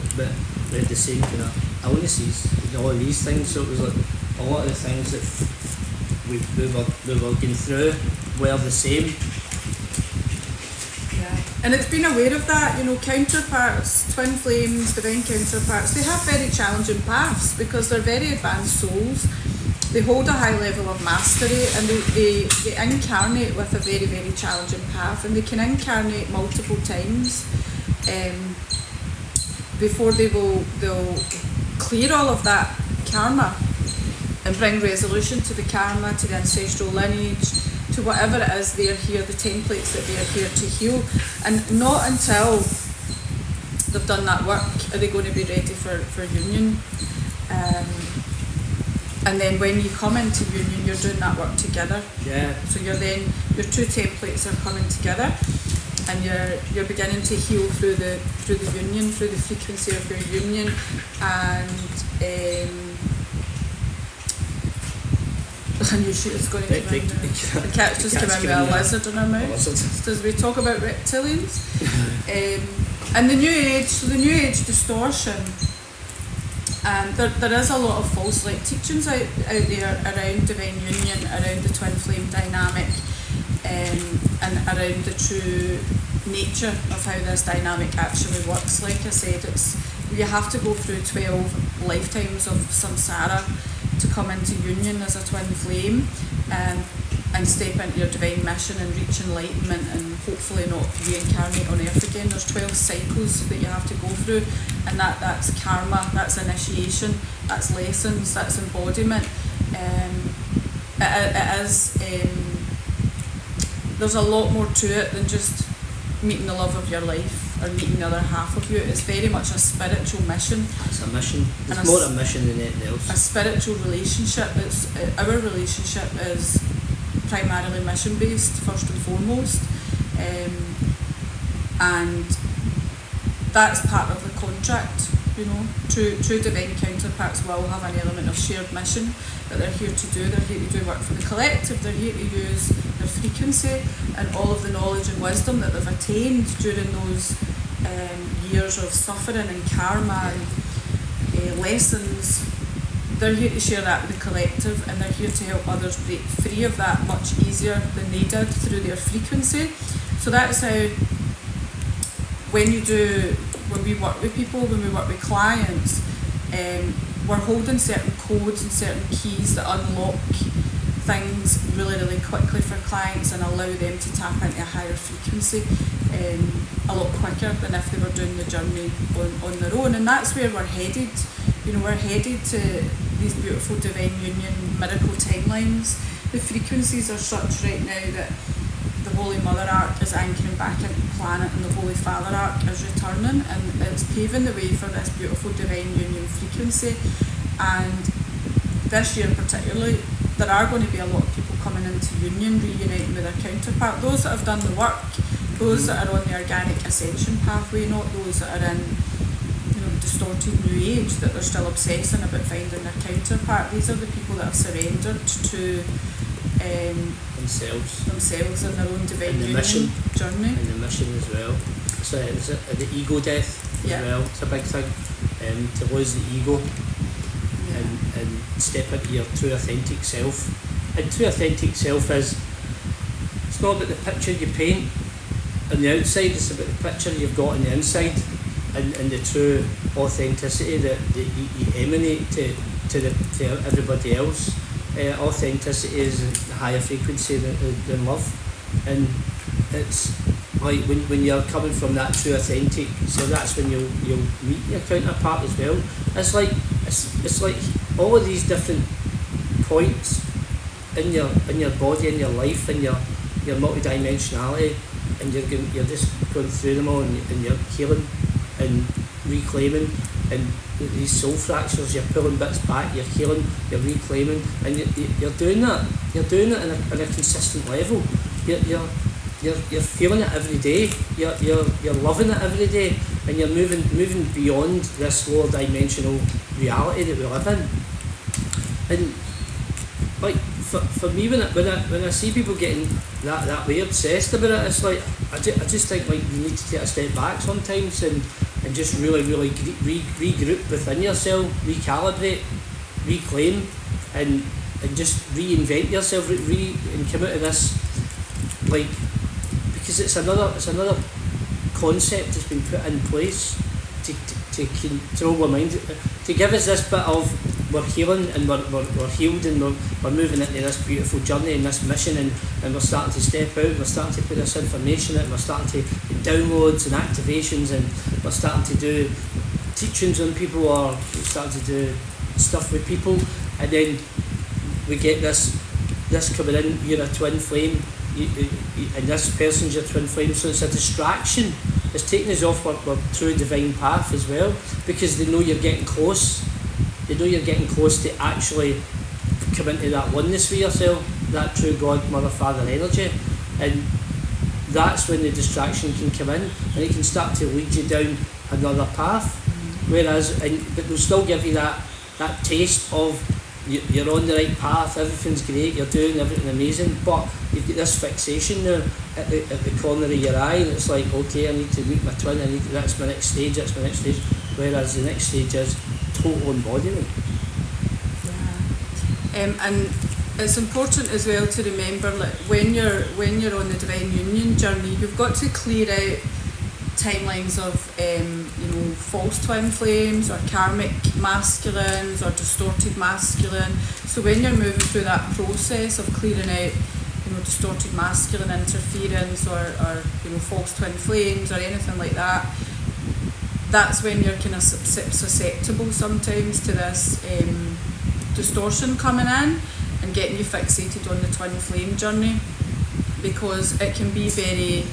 we had the same kind of illnesses and all of these things. So it was like a lot of the things that we were going through were the same. And it's been aware of that, counterparts, twin flames, divine counterparts, they have very challenging paths because they're very advanced souls. They hold a high level of mastery, and they incarnate with a very, very challenging path, and they can incarnate multiple times before they'll clear all of that karma and bring resolution to the karma, to the ancestral lineage, to whatever it is they're here, the templates that they're here to heal. And not until they've done that work are they going to be ready for union. And then when you come into union, you're doing that work together. Yeah. So your two templates are coming together, and you're beginning to heal through the union, through the frequency of your union, and I knew she was going to come in. The cat's just came in with a lizard in her mouth. As we talk about reptilians. And the New Age distortion, there is a lot of false light teachings out there around divine union, around the twin flame dynamic, and around the true nature of how this dynamic actually works. Like I said, you have to go through 12 lifetimes of samsara to come into union as a twin flame, and step into your divine mission and reach enlightenment and hopefully not reincarnate on earth again. There's 12 cycles that you have to go through, and that's karma, that's initiation, that's lessons, that's embodiment. It is there's a lot more to it than just meeting the love of your life or meeting the other half of you. It's very much a spiritual mission. It's a mission. It's more a mission than anything else. A spiritual relationship. Our relationship is primarily mission based first and foremost, and that's part of the contract. True divine counterparts will have an element of shared mission that they're here to do. They're here to do work for the collective. They're here to use their frequency and all of the knowledge and wisdom that they've attained during those years of suffering and karma and lessons. They're here to share that with the collective, and they're here to help others break free of that much easier than they did through their frequency. So that's how, when we work with people, when we work with clients, we're holding certain codes and certain keys that unlock things really, really quickly for clients and allow them to tap into a higher frequency a lot quicker than if they were doing the journey on their own. And that's where we're headed. We're headed to these beautiful divine union miracle timelines. The frequencies are such right now that the Holy Mother arc is anchoring back into the planet, and the Holy Father arc is returning, and it's paving the way for this beautiful divine union frequency. And this year particularly, there are going to be a lot of people coming into union, reuniting with their counterpart. Those that have done the work, those that are on the organic ascension pathway, not those that are in the distorted new age, that they're still obsessing about finding their counterpart. These are the people that have surrendered to themselves and their own divine and the union mission journey. And the mission as well. So it's the ego death as well. It's a big thing. To lose the ego and step into your true authentic self. And true authentic self it's not about the picture you paint on the outside, it's about the picture you've got on the inside, and the true authenticity that you emanate to everybody else. Authenticity is a higher frequency than love, and it's like when you're coming from that true authentic, so that's when you'll meet your counterpart as well. It's like all of these different points in your body, in your life, in your multidimensionality, and you're just going through them all, and you're healing and reclaiming, and these soul fractures, you're pulling bits back, you're healing, you're reclaiming, and you're doing that. You're doing it in a consistent level. you're feeling it every day. You're loving it every day, and you're moving beyond this lower dimensional reality that we live in. And like for me, when I see people getting that way obsessed about it, it's like I just think like you need to take a step back sometimes and just really regroup within yourself, recalibrate, reclaim, and just reinvent yourself, and come out of this, like, because it's another concept that's been put in place to control our mind, to give us this bit of we're healing and we're healed and we're moving into this beautiful journey and this mission, and we're starting to step out, we're starting to put this information out, we're starting to get downloads and activations, and we're starting to do teachings on people, or we're starting to do stuff with people, and then we get this coming in, you're a twin flame, and this person's your twin flame, so it's a distraction. It's taking us off our true divine path as well, because they know you're getting close. They know you're getting close to actually come into that oneness with yourself, that true God, Mother, Father energy, and that's when the distraction can come in, and it can start to lead you down another path. But they'll still give you that taste of you're on the right path, everything's great, you're doing everything amazing, but you've got this fixation now at the corner of your eye, and it's like, okay, I need to meet my twin, that's my next stage, whereas the next stage is total embodiment. Yeah. And it's important as well to remember, like, when you're on the divine union journey, you've got to clear out timelines of false twin flames or karmic masculines or distorted masculine. So when you're moving through that process of clearing out distorted masculine interference or false twin flames or anything like that, that's when you're kind of susceptible sometimes to this distortion coming in and getting you fixated on the twin flame journey, because it can be very,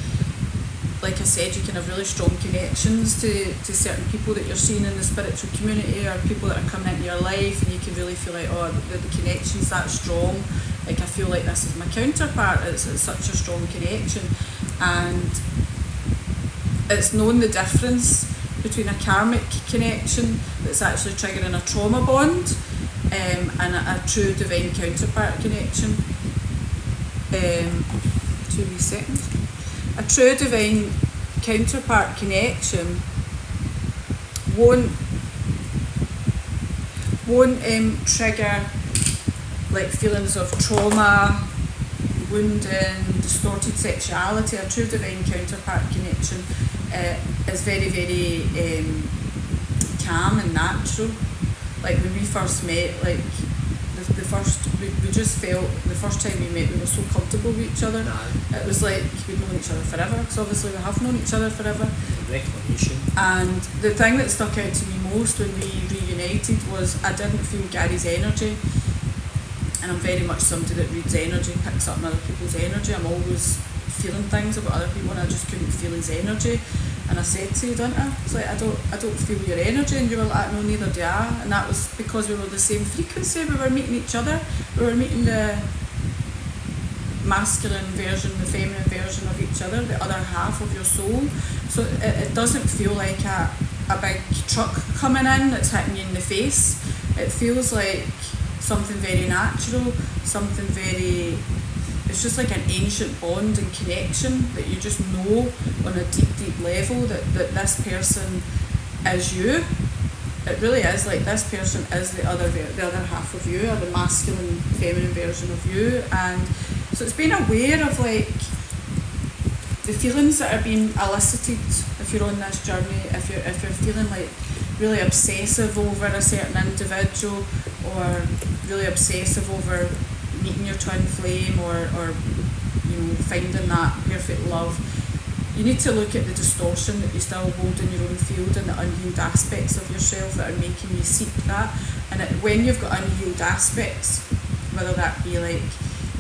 like I said, you can have really strong connections to certain people that you're seeing in the spiritual community, or people that are coming into your life, and you can really feel like, oh, the connection's that strong, like I feel like this is my counterpart, it's such a strong connection. And it's knowing the difference between a karmic connection that's actually triggering a trauma bond and a true divine counterpart connection. 2 wee seconds. A true divine counterpart connection won't trigger like feelings of trauma, wounding, distorted sexuality. A true divine counterpart connection is very, very calm and natural. Like when we first met, like we just felt the first time we met we were so comfortable with each other. It was like we'd known each other forever, because obviously we have known each other forever. Reclamation. And the thing that stuck out to me most when we reunited was I didn't feel Gary's energy. And I'm very much somebody that reads energy, picks up on other people's energy. I'm always feeling things about other people, and I just couldn't feel his energy. And I said to you, didn't I? It's like, I don't feel your energy, and you were like, no, neither do I. And that was because we were the same frequency. We were meeting each other. We were meeting the masculine version, the feminine version of each other, the other half of your soul. So it doesn't feel like a big truck coming in that's hitting you in the face. It feels like something very natural, something very, it's just like an ancient bond and connection that you just know on a deep level that this person is you. It really is like this person is the other half of you, or the masculine, feminine version of you. And so it's being aware of like the feelings that are being elicited if you're on this journey, if you're feeling like really obsessive over a certain individual, or really obsessive over meeting your twin flame, or finding that perfect love. You need to look at the distortion that you still hold in your own field and the unhealed aspects of yourself that are making you seek that. And when you've got unhealed aspects, whether that be like,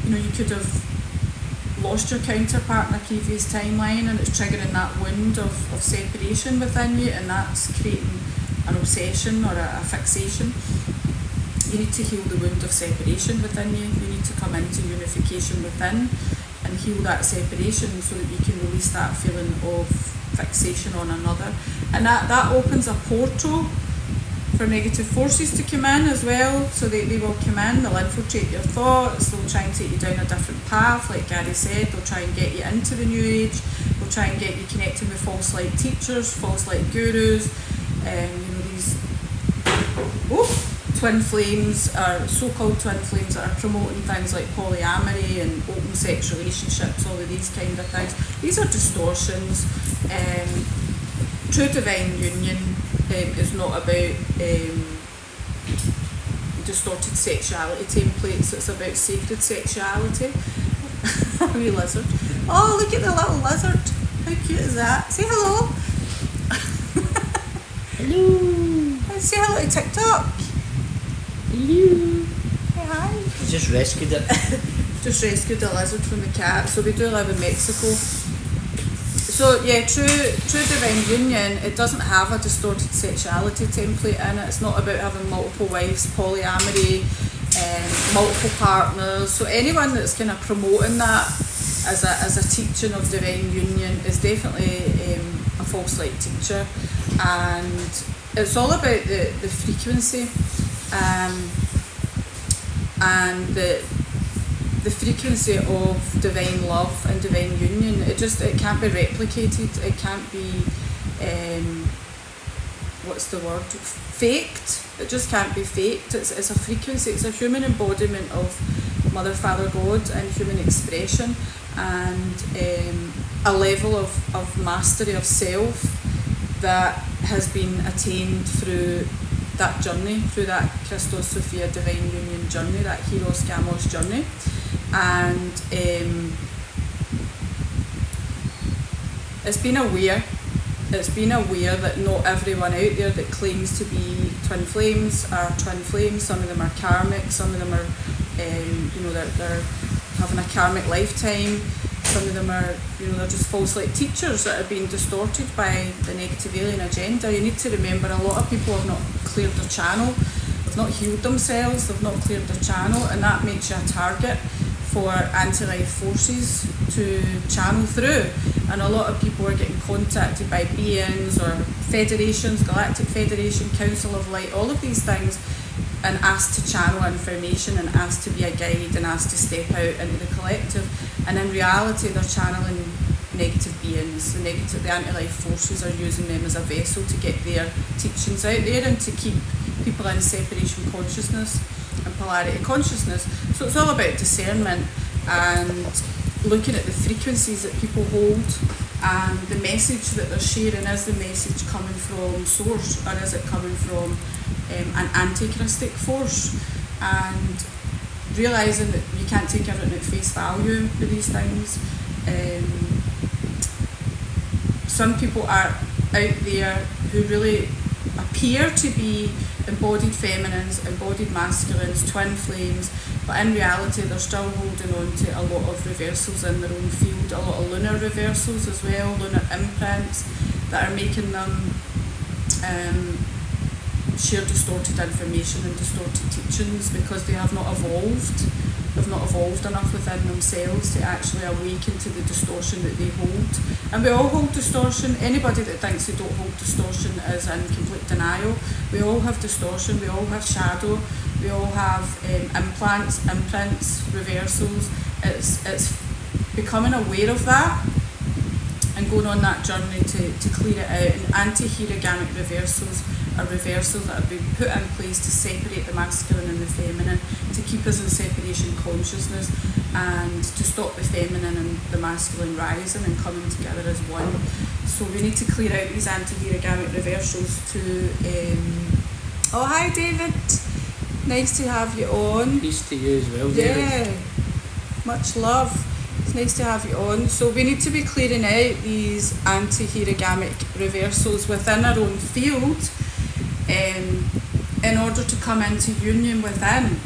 you could have lost your counterpart in a previous timeline and it's triggering that wound of separation within you, and that's creating an obsession or a fixation. You need to heal the wound of separation within you. You need to come into unification within. and heal that separation so that you can release that feeling of fixation on another. And that opens a portal for negative forces to come in as well. So they will come in, they'll infiltrate your thoughts, they'll try and take you down a different path, like Gary said, they'll try and get you into the New Age, they'll try and get you connecting with false light teachers, false light gurus, these twin flames, or so-called twin flames that are promoting things like polyamory and open sex relationships, all of these kind of things. These are distortions. True divine union is not about distorted sexuality templates, it's about sacred sexuality. A wee lizard. Oh, look at the little lizard. How cute is that? Say hello. Hello. Say hello to TikTok. Hello. Hey, hi. I just rescued it. Just rescued a lizard from the cat. So we do live in Mexico. So yeah, true divine union, it doesn't have a distorted sexuality template in it. It's not about having multiple wives, polyamory, multiple partners. So anyone that's kind of promoting that as a teaching of divine union is definitely a false light teacher. And it's all about the frequency and the frequency of divine love and divine union. It can't be replicated, it can't be faked. It just can't be faked. It's a frequency, it's a human embodiment of Mother, Father, God and human expression, and a level of mastery of self that has been attained through that journey, through that Christos Sophia divine union journey, that hierogamic journey. And it's been aware that not everyone out there that claims to be twin flames are twin flames. Some of them are karmic, some of them are they're having a karmic lifetime, some of them are they're just false light teachers that are being distorted by the negative alien agenda. You need to remember, a lot of people have not cleared their channel, they've not healed themselves, they've not cleared their channel, and that makes you a target for anti-life forces to channel through. And a lot of people are getting contacted by beings or federations, Galactic Federation, Council of Light, all of these things, and asked to channel information and asked to be a guide and asked to step out into the collective. And in reality, they're channeling negative beings. The anti-life forces are using them as a vessel to get their teachings out there and to keep people in separation consciousness and polarity consciousness. So it's all about discernment and looking at the frequencies that people hold, and the message that they're sharing. Is the message coming from source, or is it coming from an anti-Christic force? And realising that you can't take everything at face value with these things. Some people are out there who really appear to be embodied feminines, embodied masculines, twin flames, but in reality they're still holding on to a lot of reversals in their own field, a lot of lunar reversals as well, lunar imprints that are making them share distorted information and distorted teachings because they have not evolved. They've not evolved enough within themselves to actually awaken to the distortion that they hold. And we all hold distortion. Anybody that thinks they don't hold distortion is in complete denial. We all have distortion, we all have shadow, we all have implants, imprints, reversals. It's becoming aware of that and going on that journey to clear it out. And anti-hierogamic reversals are reversals that have been put in place to separate the masculine and the feminine, to keep us in separation consciousness, and to stop the feminine and the masculine rising and coming together as one. So we need to clear out these anti-hierogamic reversals to... Oh, hi David! Nice to have you on. Peace to you as well, David. Yeah, much love. It's nice to have you on. So we need to be clearing out these anti-hierogamic reversals within our own field in order to come into union within,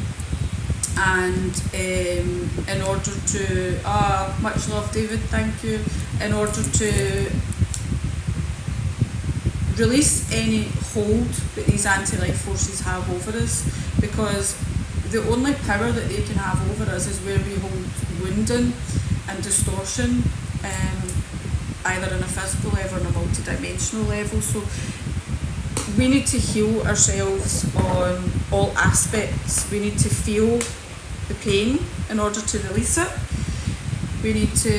and in order to much love David, thank you, in order to release any hold that these anti-life forces have over us, because the only power that they can have over us is where we hold wounding and distortion, either on a physical level or on a multi-dimensional level. So we need to heal ourselves on all aspects. We need to feel the pain in order to release it. We need to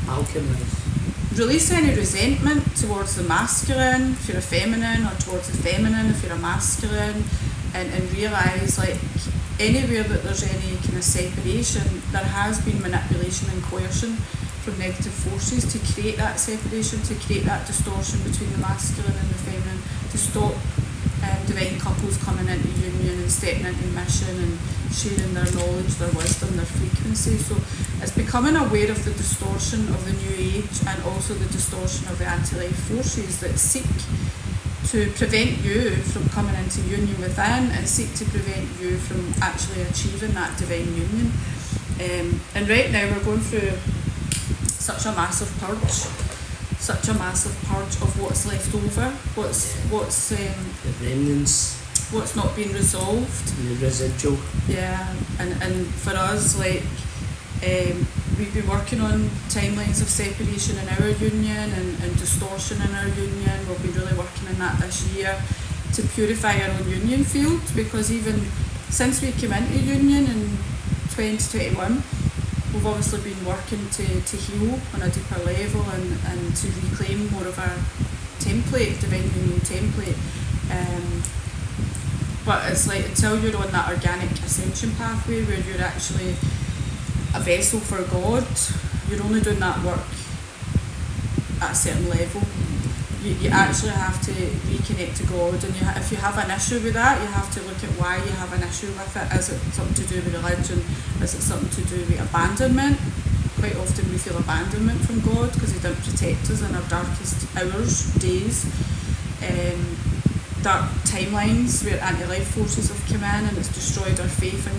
alchemize. Release any resentment towards the masculine if you're a feminine, or towards the feminine if you're a masculine, and realise, like, anywhere that there's any kind of separation, there has been manipulation and coercion from negative forces to create that separation, to create that distortion between the masculine and the feminine, to stop divine couples coming into union and stepping into mission and sharing their knowledge, their wisdom, their frequency. So it's becoming aware of the distortion of the new age, and also the distortion of the anti-life forces that seek to prevent you from coming into union within, and seek to prevent you from actually achieving that divine union. And right now we're going through such a massive purge of what's left over, what's the remnants, what's not been resolved, the residual. Yeah, and for us, like, we've been working on timelines of separation in our union and distortion in our union. We'll be really working on that this year to purify our own union field, because even since we came into union in 2021, we've obviously been working to heal on a deeper level and to reclaim more of our template, divine union template. But it's like, until you're on that organic ascension pathway where you're actually a vessel for God, you're only doing that work at a certain level. You actually have to reconnect to God, and if you have an issue with that, you have to look at why you have an issue with it. Is it something to do with religion? Is it something to do with abandonment? Quite often we feel abandonment from God because He didn't protect us in our darkest hours, days. Dark timelines where anti-life forces have come in and it's destroyed our faith in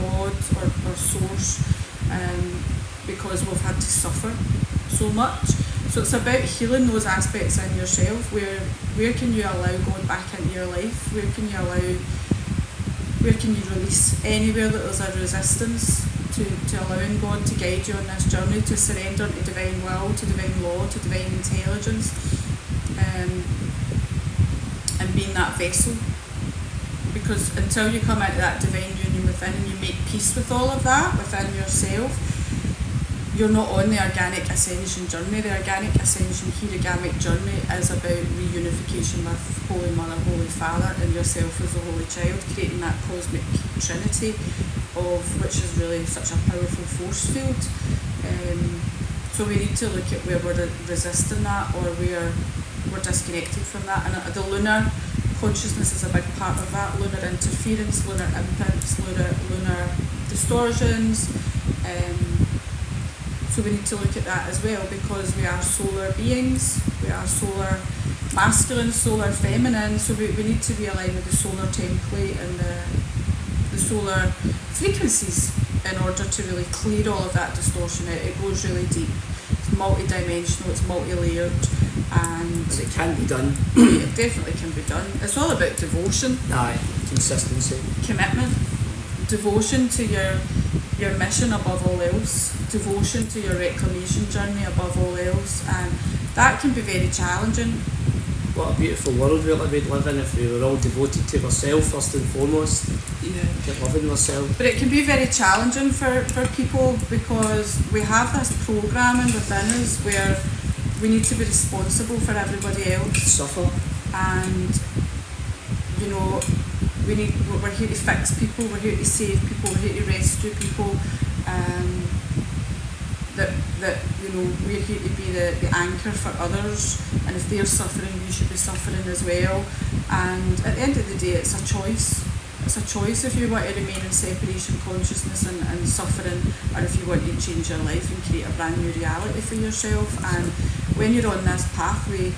God or source, because we've had to suffer so much. So it's about healing those aspects in yourself. Where can you allow God back into your life? Where can you release anywhere that there's a resistance to allowing God to guide you on this journey, to surrender to divine will, to divine law, to divine intelligence, and being that vessel. Because until you come into that divine union within and you make peace with all of that within yourself, you're not on the organic ascension journey. The organic ascension hierogamic journey is about reunification with Holy Mother, Holy Father, and yourself as a Holy Child, creating that cosmic trinity, of which is really such a powerful force field. So we need to look at where we're resisting that, or where we're disconnected from that. And the lunar consciousness is a big part of that. Lunar interference, lunar imprints, lunar distortions. So we need to look at that as well, because we are solar beings, we are solar masculine, solar feminine, so we need to be aligned with the solar template and the solar frequencies in order to really clear all of that distortion out. It goes really deep, it's multi-dimensional, it's multi-layered, and it can be done. It definitely can be done. It's all about devotion. Aye, consistency. Commitment. Devotion to your mission above all else, devotion to your reclamation journey above all else, and that can be very challenging. What a beautiful world we'd live in if we were all devoted to ourselves first and foremost. Yeah. Get loving ourselves. But it can be very challenging for people, because we have this programming within us where we need to be responsible for everybody else. Suffer. And, you know, we're here to fix people, we're here to save people, we're here to rescue people, that you know, we're here to be the anchor for others, and if they're suffering, you should be suffering as well. And at the end of the day, it's a choice. It's a choice if you want to remain in separation consciousness and suffering, or if you want to change your life and create a brand new reality for yourself. And when you're on this pathway,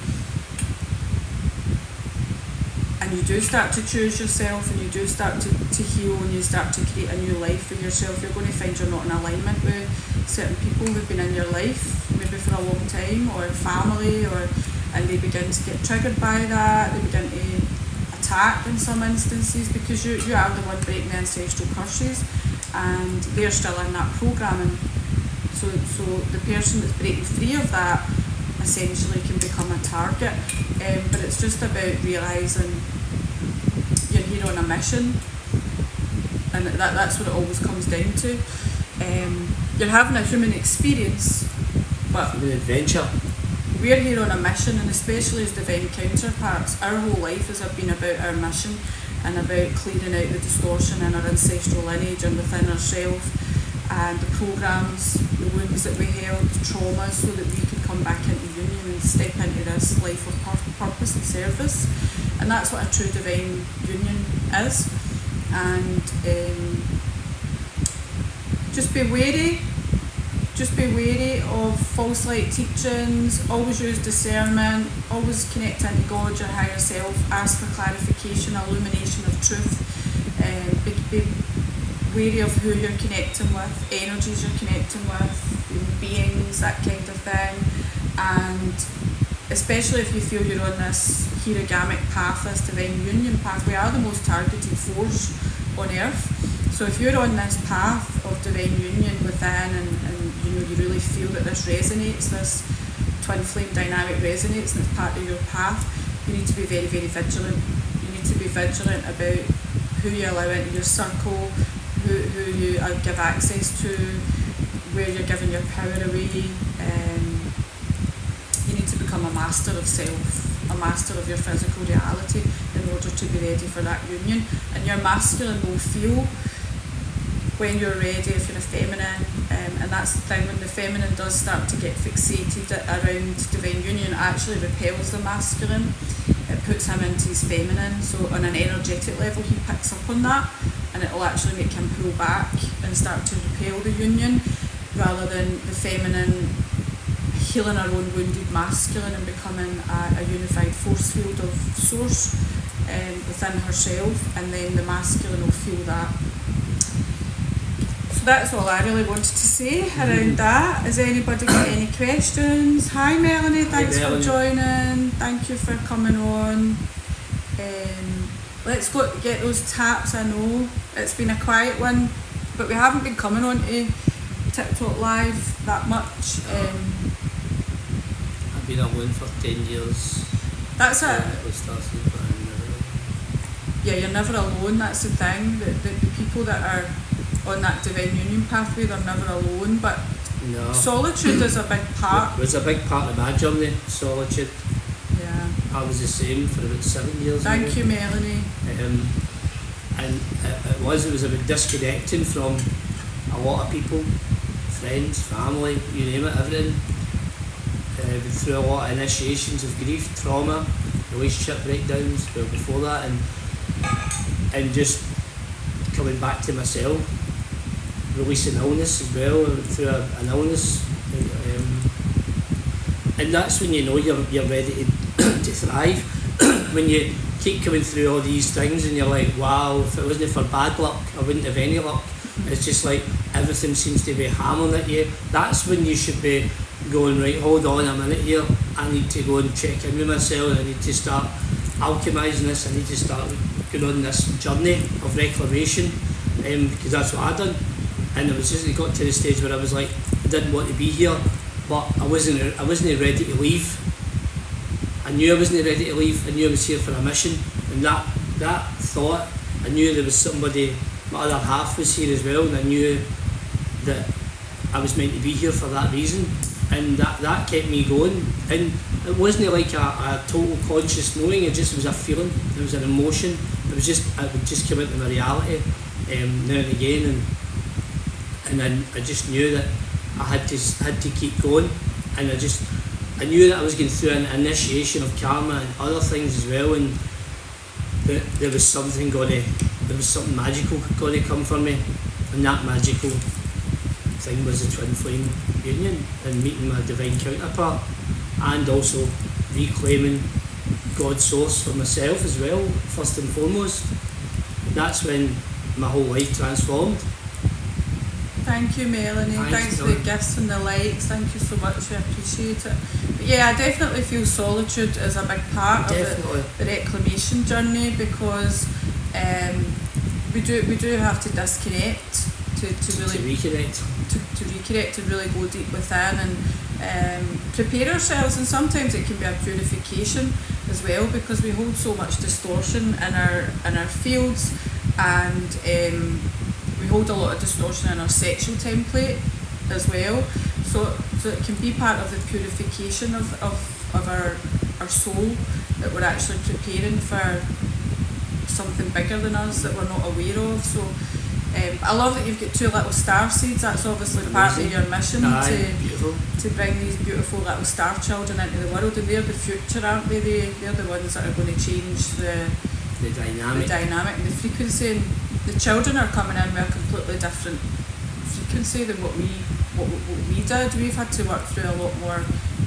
and you do start to choose yourself, and you do start to heal, and you start to create a new life for yourself, you're going to find you're not in alignment with certain people who've been in your life maybe for a long time, or family, and they begin to get triggered by that. They begin to attack in some instances, because you are the one breaking the ancestral curses, and they're still in that programming. So the person that's breaking free of that essentially can become a target. But it's just about realising you're here on a mission, and that's what it always comes down to. You're having a human experience, but An adventure. we're here on a mission, and especially as divine counterparts, our whole life has been about our mission and about clearing out the distortion in our ancestral lineage and within ourselves, and the programs, the wounds that we held, the traumas, so that we could come back into union and step into this life of purpose and service. And that's what a true divine union is. And just be wary of false light teachings. Always use discernment, always connect into God, your higher self, ask for clarification, illumination of truth. Be wary of who you're connecting with, energies you're connecting with, beings, that kind of thing. And especially if you feel you're on this hierogamic path, this divine union path, we are the most targeted force on earth. So if you're on this path of divine union within, and you really feel that this resonates, this twin flame dynamic resonates, and it's part of your path, you need to be very, very vigilant. You need to be vigilant about who you allow into your circle, who you give access to, where you're giving your power away. You need to become a master of self, a master of your physical reality, in order to be ready for that union. And your masculine will feel when you're ready, if you're a feminine, and that's the thing, when the feminine does start to get fixated around divine union, it actually repels the masculine. It puts him into his feminine, so on an energetic level he picks up on that, and it will actually make him pull back and start to repel the union, rather than the feminine healing her own wounded masculine and becoming a unified force field of source within herself, and then the masculine will feel that. So that's all I really wanted to say around that. Has anybody got any questions? Hi Melanie, thanks for joining. Thank you for coming on. Let's go get those taps. I know it's been a quiet one, but we haven't been coming on to TikTok Live that much. I've been alone for 10 years. That's it. Yeah, you're never alone, that's the thing. The people that are on that divine union pathway, they're never alone, but no. Solitude is a big part. It was a big part of my journey, solitude. Yeah. I was the same for about 7 years. Thank you, Melanie. And it was about disconnecting from a lot of people, friends, family, you name it, everything. Been through a lot of initiations of grief, trauma, relationship breakdowns, well before that, and just coming back to myself, releasing illness as well, through an illness, and that's when you know you're ready to thrive. When you keep coming through all these things and you're like, wow, if it wasn't for bad luck, I wouldn't have any luck. It's just like everything seems to be hammering at you. That's when you should be going, right, hold on a minute here, I need to go and check in with myself, I need to start alchemising this, I need to start going on this journey of reclamation, because that's what I done. And it got to the stage where I was like, I didn't want to be here, but I wasn't ready to leave. I knew I wasn't ready to leave. I knew I was here for a mission, and that thought, I knew there was somebody, my other half was here as well, and I knew that I was meant to be here for that reason, and that kept me going. And it wasn't like a total conscious knowing, it just was a feeling, it was an emotion, it would just come into my reality now and again, and then I just knew that I had to keep going, and I knew that I was going through an initiation of karma and other things as well, and that there was something magical going to come for me, and that magical thing was the twin flame union and meeting my divine counterpart, and also reclaiming God's source for myself as well, first and foremost. And that's when my whole life transformed. Thank you, Melanie. Thanks for the gifts and the likes. Thank you so much. I appreciate it. But yeah, I definitely feel solitude is a big part of the reclamation journey, because we do have to disconnect to really reconnect. To reconnect, to really go deep within and prepare ourselves. And sometimes it can be a purification as well, because we hold so much distortion in our fields, and we hold a lot of distortion in our sexual template as well. So it can be part of the purification of our soul, that we're actually preparing for something bigger than us that we're not aware of. So I love that you've got 2 little star seeds. That's obviously part of your mission, to bring these beautiful little star children into the world, and they're the future, aren't they? They're the ones that are going to change the dynamic and the frequency. And the children are coming in with a completely different frequency than what we did. We've had to work through a lot more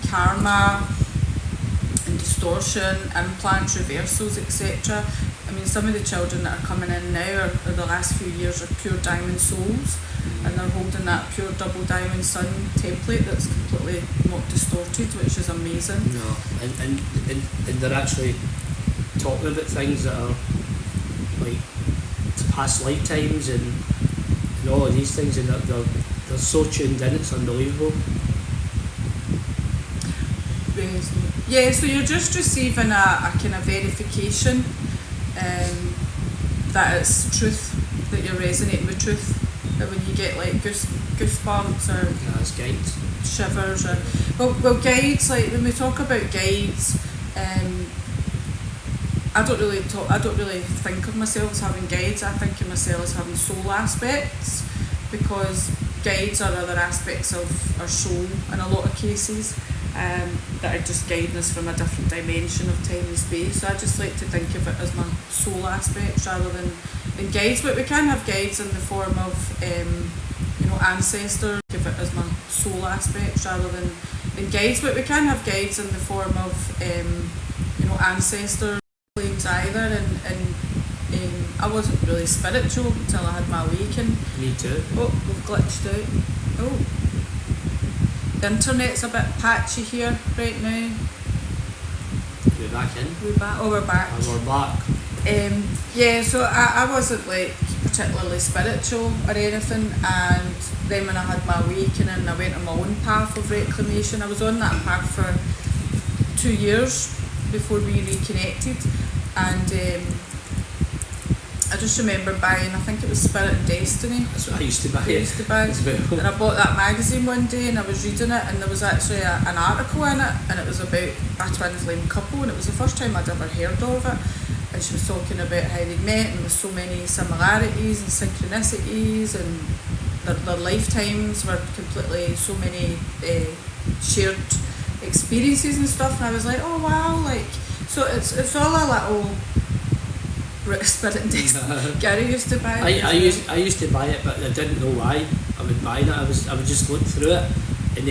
karma and distortion, implants, reversals, etc. I mean, some of the children that are coming in now are the last few years are pure diamond souls, and they're holding that pure double diamond sun template that's completely not distorted, which is amazing. No, and they're actually talking about things that are like past lifetimes and all of these things, and they're so tuned in, it's unbelievable. Yeah, so you're just receiving a kind of verification that it's truth, that you're resonating with truth. That when you get like goosebumps or it's guides, shivers, or well guides, like when we talk about guides, I don't really think of myself as having guides. I think of myself as having soul aspects, because guides are other aspects of our soul in a lot of cases, that are just guiding us from a different dimension of time and space. So I just like to think of it as my soul aspects rather than guides. But we can have guides in the form of ancestors. Give it as my soul aspects rather than guides. But we can have guides in the form of ancestors either. And I wasn't really spiritual until I had my awakening. Me too. Oh, we've glitched out. Oh. The internet's a bit patchy here right now. We're back in. We're back. Oh, we're back. And we're back. Yeah, so I wasn't like particularly spiritual or anything, and then when I had my awakening, I went on my own path of reclamation. I was on that path for 2 years before we reconnected, and I just remember buying, I think it was Spirit and Destiny. That's what I used to buy. As well. And I bought that magazine one day and I was reading it, and there was actually an article in it, and it was about a twin flame couple, and it was the first time I'd ever heard of it. And she was talking about how they'd met, and there was so many similarities and synchronicities, and their lifetimes were completely, so many shared experiences and stuff. And I was like, oh wow, like, so it's all a little Spirit and Destiny. Gary used to buy it. I used to buy it, but I didn't know why I would buy it. I would just look through it, and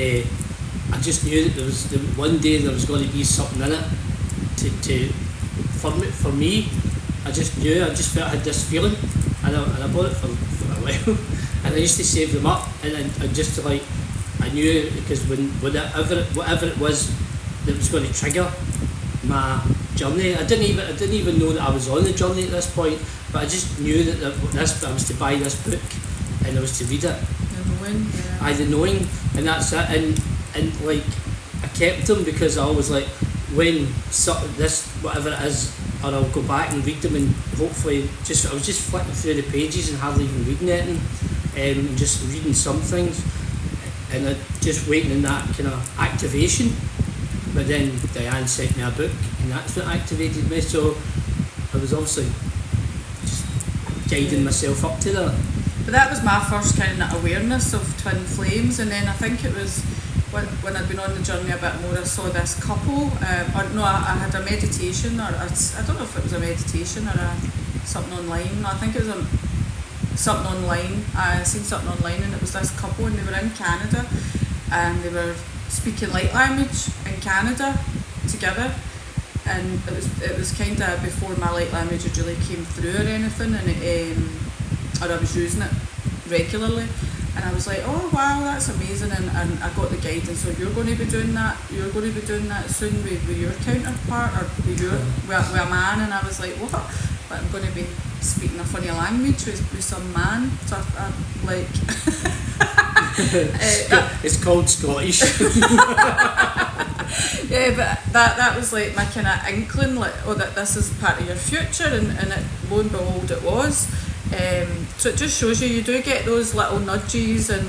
I just knew that there was one day there was going to be something in it. For me, I just knew. I just felt I had this feeling, and I bought it for a while, and I used to save them up, and just like I knew, because whatever it was that was going to trigger my journey. I didn't even know that I was on the journey at this point, but I just knew that I was to buy this book and I was to read it. The knowing, and that's it. And like I kept them because I always like when this whatever it is, or I'll go back and read them, and hopefully I was just flicking through the pages and hardly even reading anything, and just reading some things, and just waiting in that kind of activation. But then Diane sent me a book, and that's what activated me. So I was obviously just guiding myself up to that. But that was my first kind of awareness of twin flames, and then I think it was when I'd been on the journey a bit more, I saw this couple. I had a meditation, or I don't know if it was a meditation or something online. I think it was something online. I seen something online, and it was this couple, and they were in Canada, and they were speaking light language in Canada together, and it was kind of before my light language had really came through or anything, and or I was using it regularly, And I was like, oh wow, that's amazing, and I got the guidance, so you're going to be doing that soon with your counterpart, or with a man. And I was like, what? But I'm going to be speaking a funny language with some man, so I'm like it's called Scottish. yeah, but that was like my kind of inkling, like, oh, that this is part of your future, and it, lo and behold, it was. So it just shows you do get those little nudges and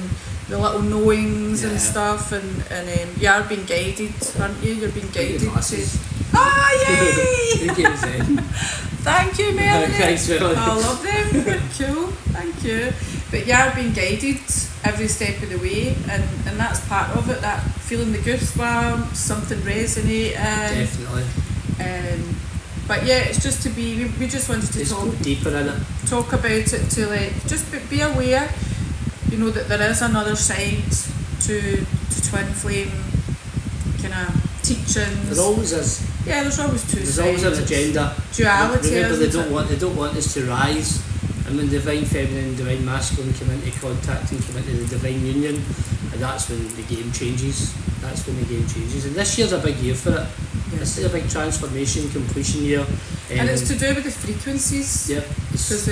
the little knowings and stuff, and you are being guided, aren't you? You're being guided to. Yay! Who gave them? Thank you, Melanie. Thanks, Melanie. I love them. They're cool. Thank you. But you are being guided every step of the way, and that's part of it. That feeling the goosebumps, something resonating. Definitely. But yeah, it's just to be. We just wanted to go deeper in it. Talk about it, to like just be aware, you know, that there is another side to twin flame kind of teachings. There always is. Yeah, there's always two sides. There's always an agenda. Duality. Remember, they don't want us to rise. And when divine feminine and divine masculine come into contact and come into the divine union, and that's when the game changes. And this year's a big year for it. Yeah. This is a big transformation, completion year. And it's to do with the frequencies. Yep. Because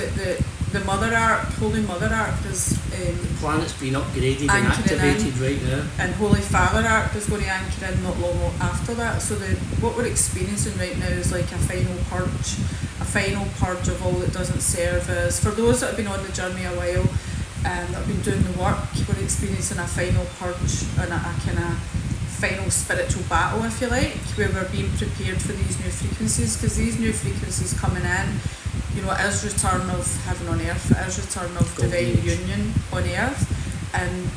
the Mother Arc, Holy Mother Arc is... the planet's been upgraded and activated right now. And Holy Father Arc is going to anchor in not long after that. So what we're experiencing right now is like a final purge of all that doesn't serve us. For those that have been on the journey a while, that have been doing the work, we're experiencing a final purge and a kind of final spiritual battle, if you like, where we're being prepared for these new frequencies, because these new frequencies coming in, you know, it is return of heaven on earth, it is return of divine union on earth, and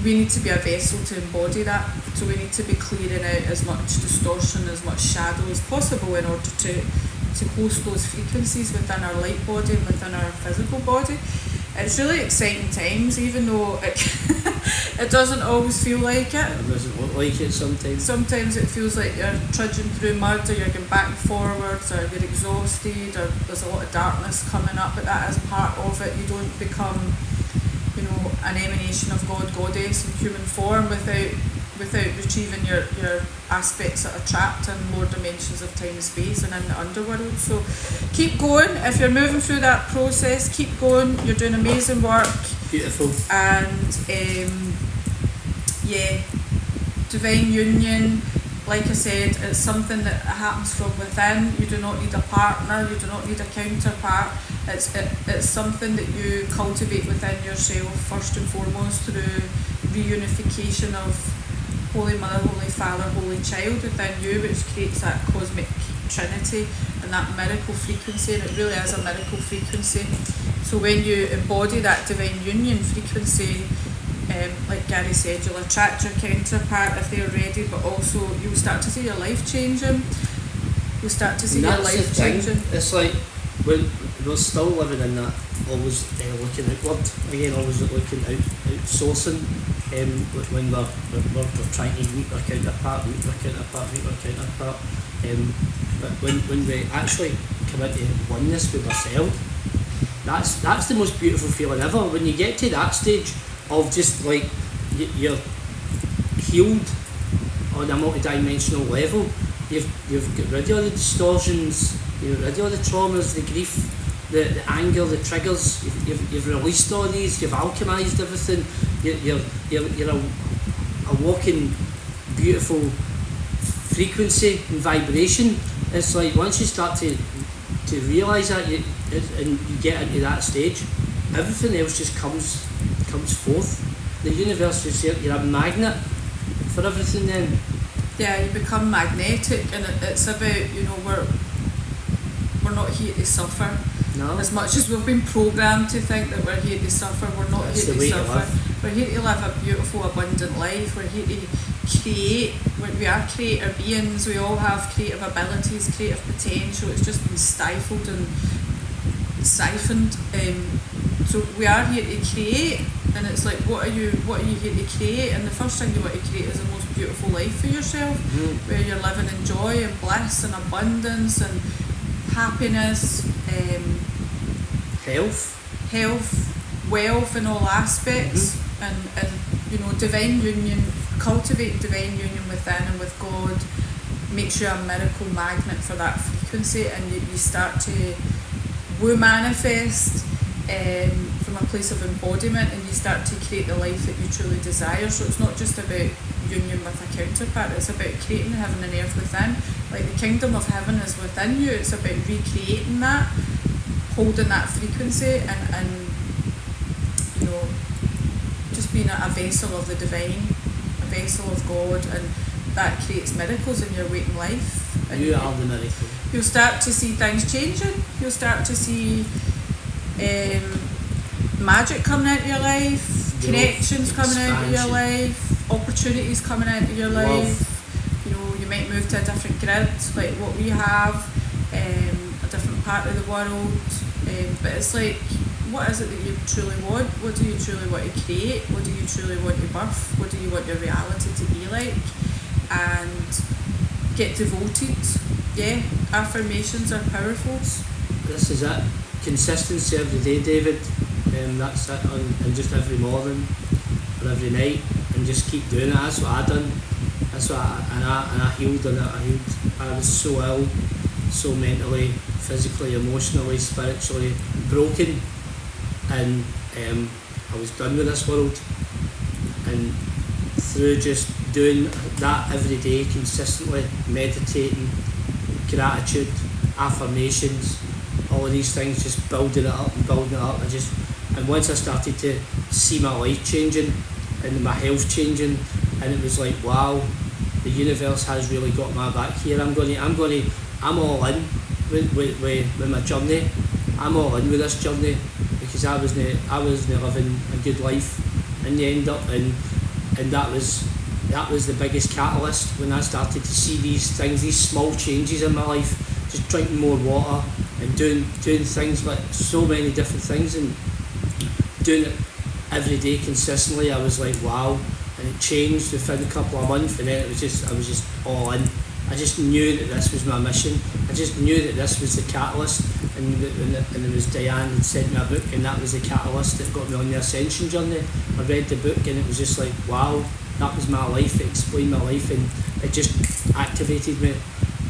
we need to be a vessel to embody that. So we need to be clearing out as much distortion, as much shadow as possible in order to host those frequencies within our light body and within our physical body. It's really exciting times, even though it doesn't always feel like it. It doesn't look like it sometimes. Sometimes it feels like you're trudging through mud, or you're going back and forwards, or you're exhausted, or there's a lot of darkness coming up, but that is part of it. You don't become, you know, an emanation of God, Goddess in human form without retrieving your aspects that are trapped in lower dimensions of time and space and in the underworld. So keep going. If you're moving through that process, keep going. You're doing amazing work. Beautiful. And divine union, like I said, it's something that happens from within. You do not need a partner, you do not need a counterpart. It's something that you cultivate within yourself first and foremost through reunification of Holy Mother, Holy Father, Holy Child within you, which creates that cosmic trinity and that miracle frequency, and it really is a miracle frequency. So when you embody that divine union frequency, like Gary said, you'll attract your counterpart if they're ready, but also you'll start to see your life changing. You'll start to see your life changing. It's like we're still living in that, always looking outward, again, always looking outsourcing. When we're trying to meet our counterpart, but when we actually come into oneness with ourselves, that's the most beautiful feeling ever. When you get to that stage of just like you're healed on a multi-dimensional level, you've got rid of all the distortions, you've got rid of all the traumas, the grief, the anger, the triggers. You've released all these, you've alchemised everything. You're a walking beautiful frequency and vibration. It's like once you start to realise that and you get into that stage, everything else just comes forth. The universe is there. You're a magnet for everything then. Yeah, you become magnetic, and it's about, you know, we're not here to suffer. No. As much as we've been programmed to think that we're here to suffer, we're not here to suffer. We're here to live a beautiful, abundant life. We're here to create. We are creator beings. We all have creative abilities, creative potential. It's just been stifled and siphoned. So we are here to create, and it's like, what are you here to create? And the first thing you want to create is the most beautiful life for yourself, where you're living in joy and bliss and abundance and happiness, health, wealth in all aspects, and you know, divine union, cultivating divine union within and with God makes you a miracle magnet for that frequency, and you start to manifest from a place of embodiment, and you start to create the life that you truly desire. So it's not just about union with a counterpart, it's about creating heaven and earth within. Like the kingdom of heaven is within you, it's about recreating that, holding that frequency, and you know, just being a vessel of the divine, a vessel of God, and that creates miracles in your waking life. And you are the miracle. You'll start to see things changing, you'll start to see magic coming into your life, connections coming into your life, opportunities coming into your life. You know, you might move to a different grid, like what we have, a different part of the world, but it's like, what is it that you truly want? What do you truly want to create? What do you truly want to birth? What do you want your reality to be like? And get devoted. Yeah, affirmations are powerful. This is it. Consistency every day, David. That's it, and just every morning or every night, and just keep doing it. That's what I done. That's what I healed, and I healed. I was so ill, so mentally, physically, emotionally, spiritually broken, and I was done with this world. And through just doing that every day, consistently meditating, gratitude, affirmations, all of these things, just building it up and building it up. And once I started to see my life changing and my health changing, and it was like, wow, the universe has really got my back here. I'm all in with my journey. I'm all in with this journey, because I wasn't living a good life in the end up, and that was the biggest catalyst when I started to see these things, these small changes in my life, just drinking more water and doing things, like so many different things, and doing it every day consistently. I was like, wow, and it changed within a couple of months, and then I was just all in. I just knew that this was my mission. I just knew that this was the catalyst, and it was Diane had sent me a book, and that was the catalyst that got me on the ascension journey. I read the book, and it was just like, wow, that was my life. It explained my life, and it just activated me.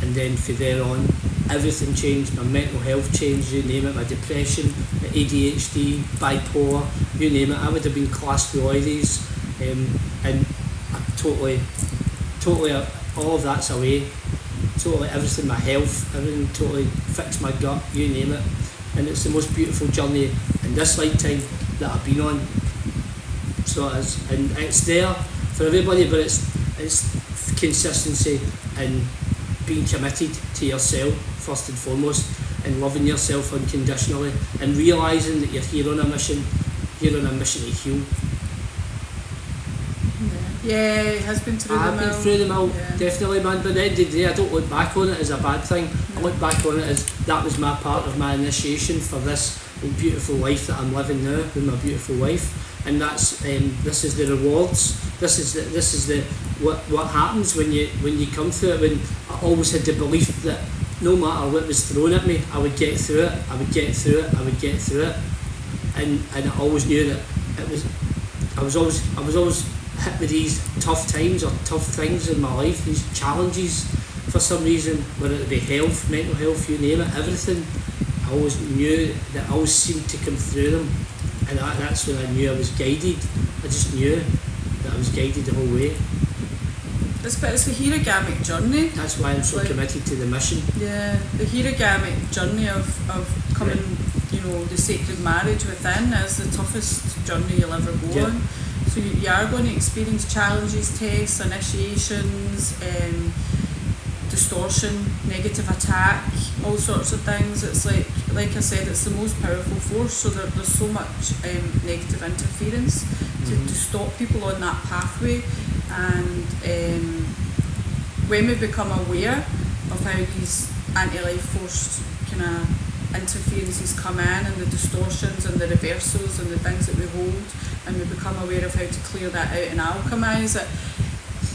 And then from there on, everything changed. My mental health changed, you name it, my depression, my ADHD, bipolar, you name it. I would have been classed with all of these, and I totally, all of that's away. Totally everything, my health, everything totally fixed, my gut, you name it. And it's the most beautiful journey in this lifetime that I've been on. So it is, and it's there for everybody, but it's consistency and being committed to yourself first and foremost, and loving yourself unconditionally, and realising that you're here on a mission to heal. Yeah, it has been through the mill. I've been through the mill, definitely, man, but at the end of the day, I don't look back on it as a bad thing. I look back on it as that was my part of my initiation for this beautiful life that I'm living now with my beautiful wife, and that's this is the rewards. This is the what happens when you come through it. When I always had the belief that no matter what was thrown at me, I would get through it. I would get through it, and I always knew that it was. I was always hit with these tough times or tough things in my life, these challenges for some reason, whether it be health, mental health, you name it, everything. I always knew that I always seemed to come through them, and that's when I knew I was guided. I just knew that I was guided the whole way. It's the hierogamic journey. That's why I'm so committed to the mission. Yeah, the hierogamic journey of coming, the sacred marriage within is the toughest journey you'll ever go on. So you are going to experience challenges, tests, initiations, distortion, negative attack, all sorts of things. It's like I said, it's the most powerful force, so there's so much negative interference to stop people on that pathway. And when we become aware of how these anti-life force kind of interferences come in, and the distortions and the reversals and the things that we hold, and we become aware of how to clear that out and alchemize it,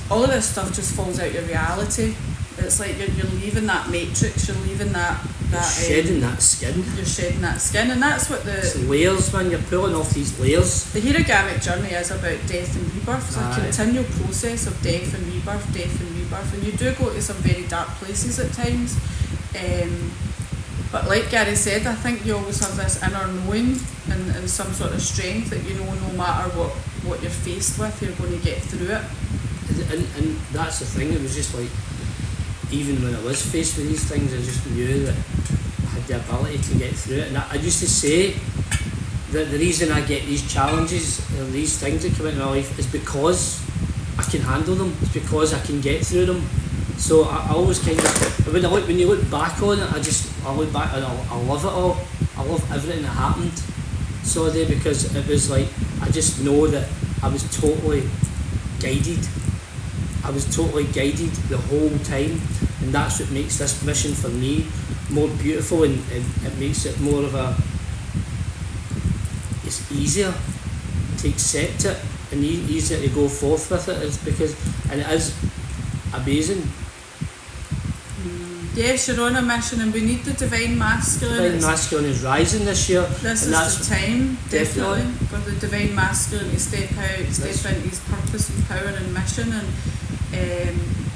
all of this stuff just falls out your reality. It's like you're leaving that matrix, you're leaving that shedding that skin. You're shedding that skin, and that's what It's layers, man. You're pulling off these layers. the hierogamic journey is about death and rebirth. It's a continual process of death and rebirth, and you do go to some very dark places at times. But like Gary said, I think you always have this inner knowing and some sort of strength that you know no matter what you're faced with, you're going to get through it. And that's the thing. It was just like, even when I was faced with these things, I just knew that I had the ability to get through it. And I used to say that the reason I get these challenges or these things that come into my life is because I can handle them. It's because I can get through them. So I always kind of, when you look back on it, I look back and I love it all. I love everything that happened. So there, because it was like, I just know that I was totally guided. I was totally guided the whole time, and that's what makes this mission for me more beautiful, and it makes it more of a, it's easier to accept it and easier to go forth with it, is because, and it is amazing. Yes, you're on a mission, and we need the divine masculine. Divine masculine is rising this year. This and is the time, definitely, definitely, for the divine masculine to step into his purpose and power and mission, and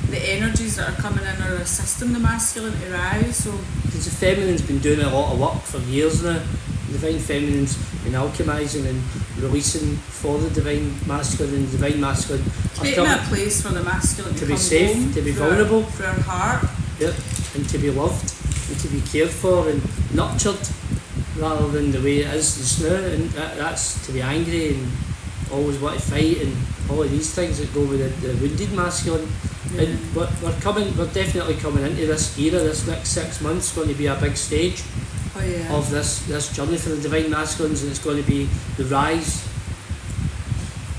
the energies that are coming in are assisting the masculine to rise. So, because the feminine's been doing a lot of work for years now. The divine feminine's been alchemising and releasing for the divine masculine, and the divine masculine creating a place for the masculine to be come safe, home, to be vulnerable, for our heart. Yep, and to be loved, and to be cared for and nurtured, rather than the way it is just now. And that's to be angry and always want to fight and all of these things that go with the wounded masculine. Yeah. And we're definitely coming into this era. This next 6 months is going to be a big stage of this journey for the divine masculines, and it's going to be the rise,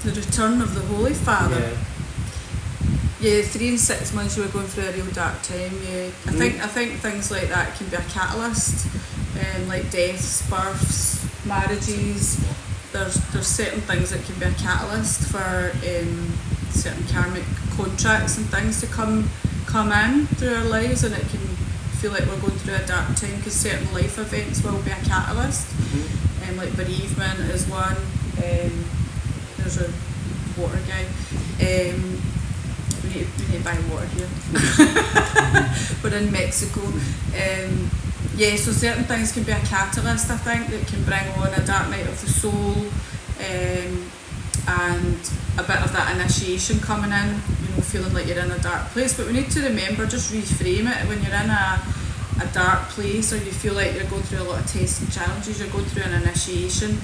the return of the Holy Father. Yeah, 3 and 6 months you were going through a real dark time. Yeah, I think things like that can be a catalyst, like deaths, births, marriages. There's certain things that can be a catalyst for certain karmic contracts and things to come in through our lives, and it can feel like we're going through a dark time because certain life events will be a catalyst. Like bereavement is one. There's a water guy. We need to buy water here. We're in Mexico. So certain things can be a catalyst, I think, that can bring on a dark night of the soul, and a bit of that initiation coming in, feeling like you're in a dark place. But we need to remember, just reframe it. When you're in a dark place, or you feel like you're going through a lot of tests and challenges, you're going through an initiation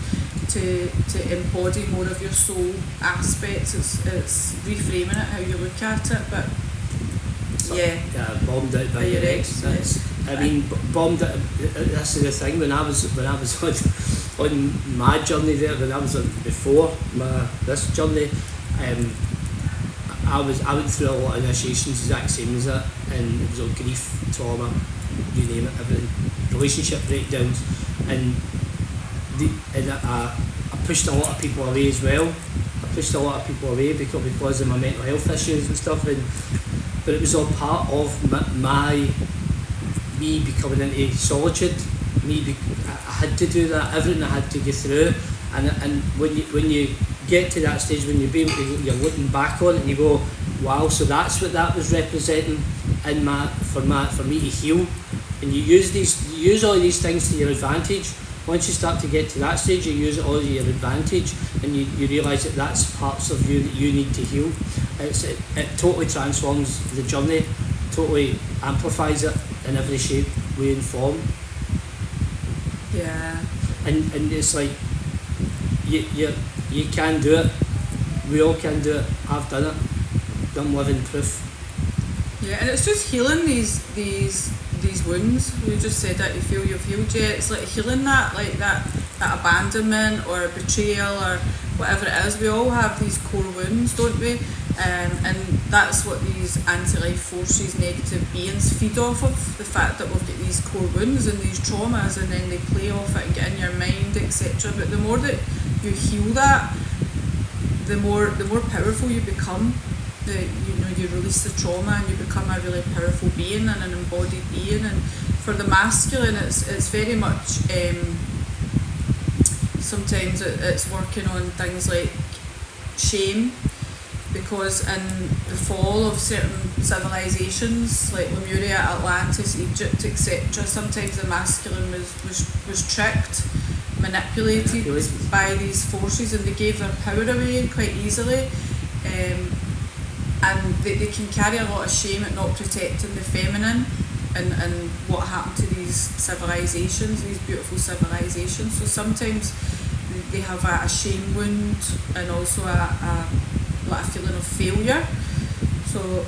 to embody more of your soul aspects. It's reframing it, how you look at it. But bombed out by your ex. Bombed out. This is the thing. When I was on my journey there, when I was before this journey, I went through a lot of initiations, exact same as that, and it was all grief, trauma, you name it, everything, relationship breakdowns, and I pushed a lot of people away as well. I pushed a lot of people away because of my mental health issues and stuff, but it was all part of me becoming into solitude. I had to do that, everything I had to go through, and when you get to that stage, when you're looking back on it and you go, wow, so that's what that was representing for me to heal. And you use all these things to your advantage. Once you start to get to that stage, you use it all to your advantage, and you realise that that's parts of you that you need to heal. It totally transforms the journey, totally amplifies it in every shape, way and form. Yeah. And it's like, you can do it. We all can do it. I've done it. I'm living proof. Yeah, and it's just healing these wounds. You just said that you feel you've healed. Yeah, it's like healing that, like that abandonment or betrayal or whatever it is. We all have these core wounds, don't we? And that's what these anti-life forces, negative beings, feed off of. The fact that we've got these core wounds and these traumas, and then they play off it and get in your mind, etc. But the more that you heal that, the more powerful you become. You release the trauma and you become a really powerful being and an embodied being. And for the masculine, it's very much sometimes it's working on things like shame, because in the fall of certain civilizations like Lemuria, Atlantis, Egypt, etc., sometimes the masculine was tricked, manipulated by these forces, and they gave their power away quite easily, and they can carry a lot of shame at not protecting the feminine, and what happened to these civilizations, these beautiful civilizations. So sometimes they have a shame wound, and also a feeling of failure. So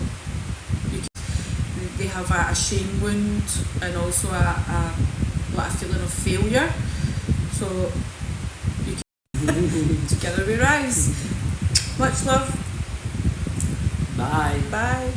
they have a shame wound, and also a feeling of failure. So together we rise. Much love. Bye. Bye.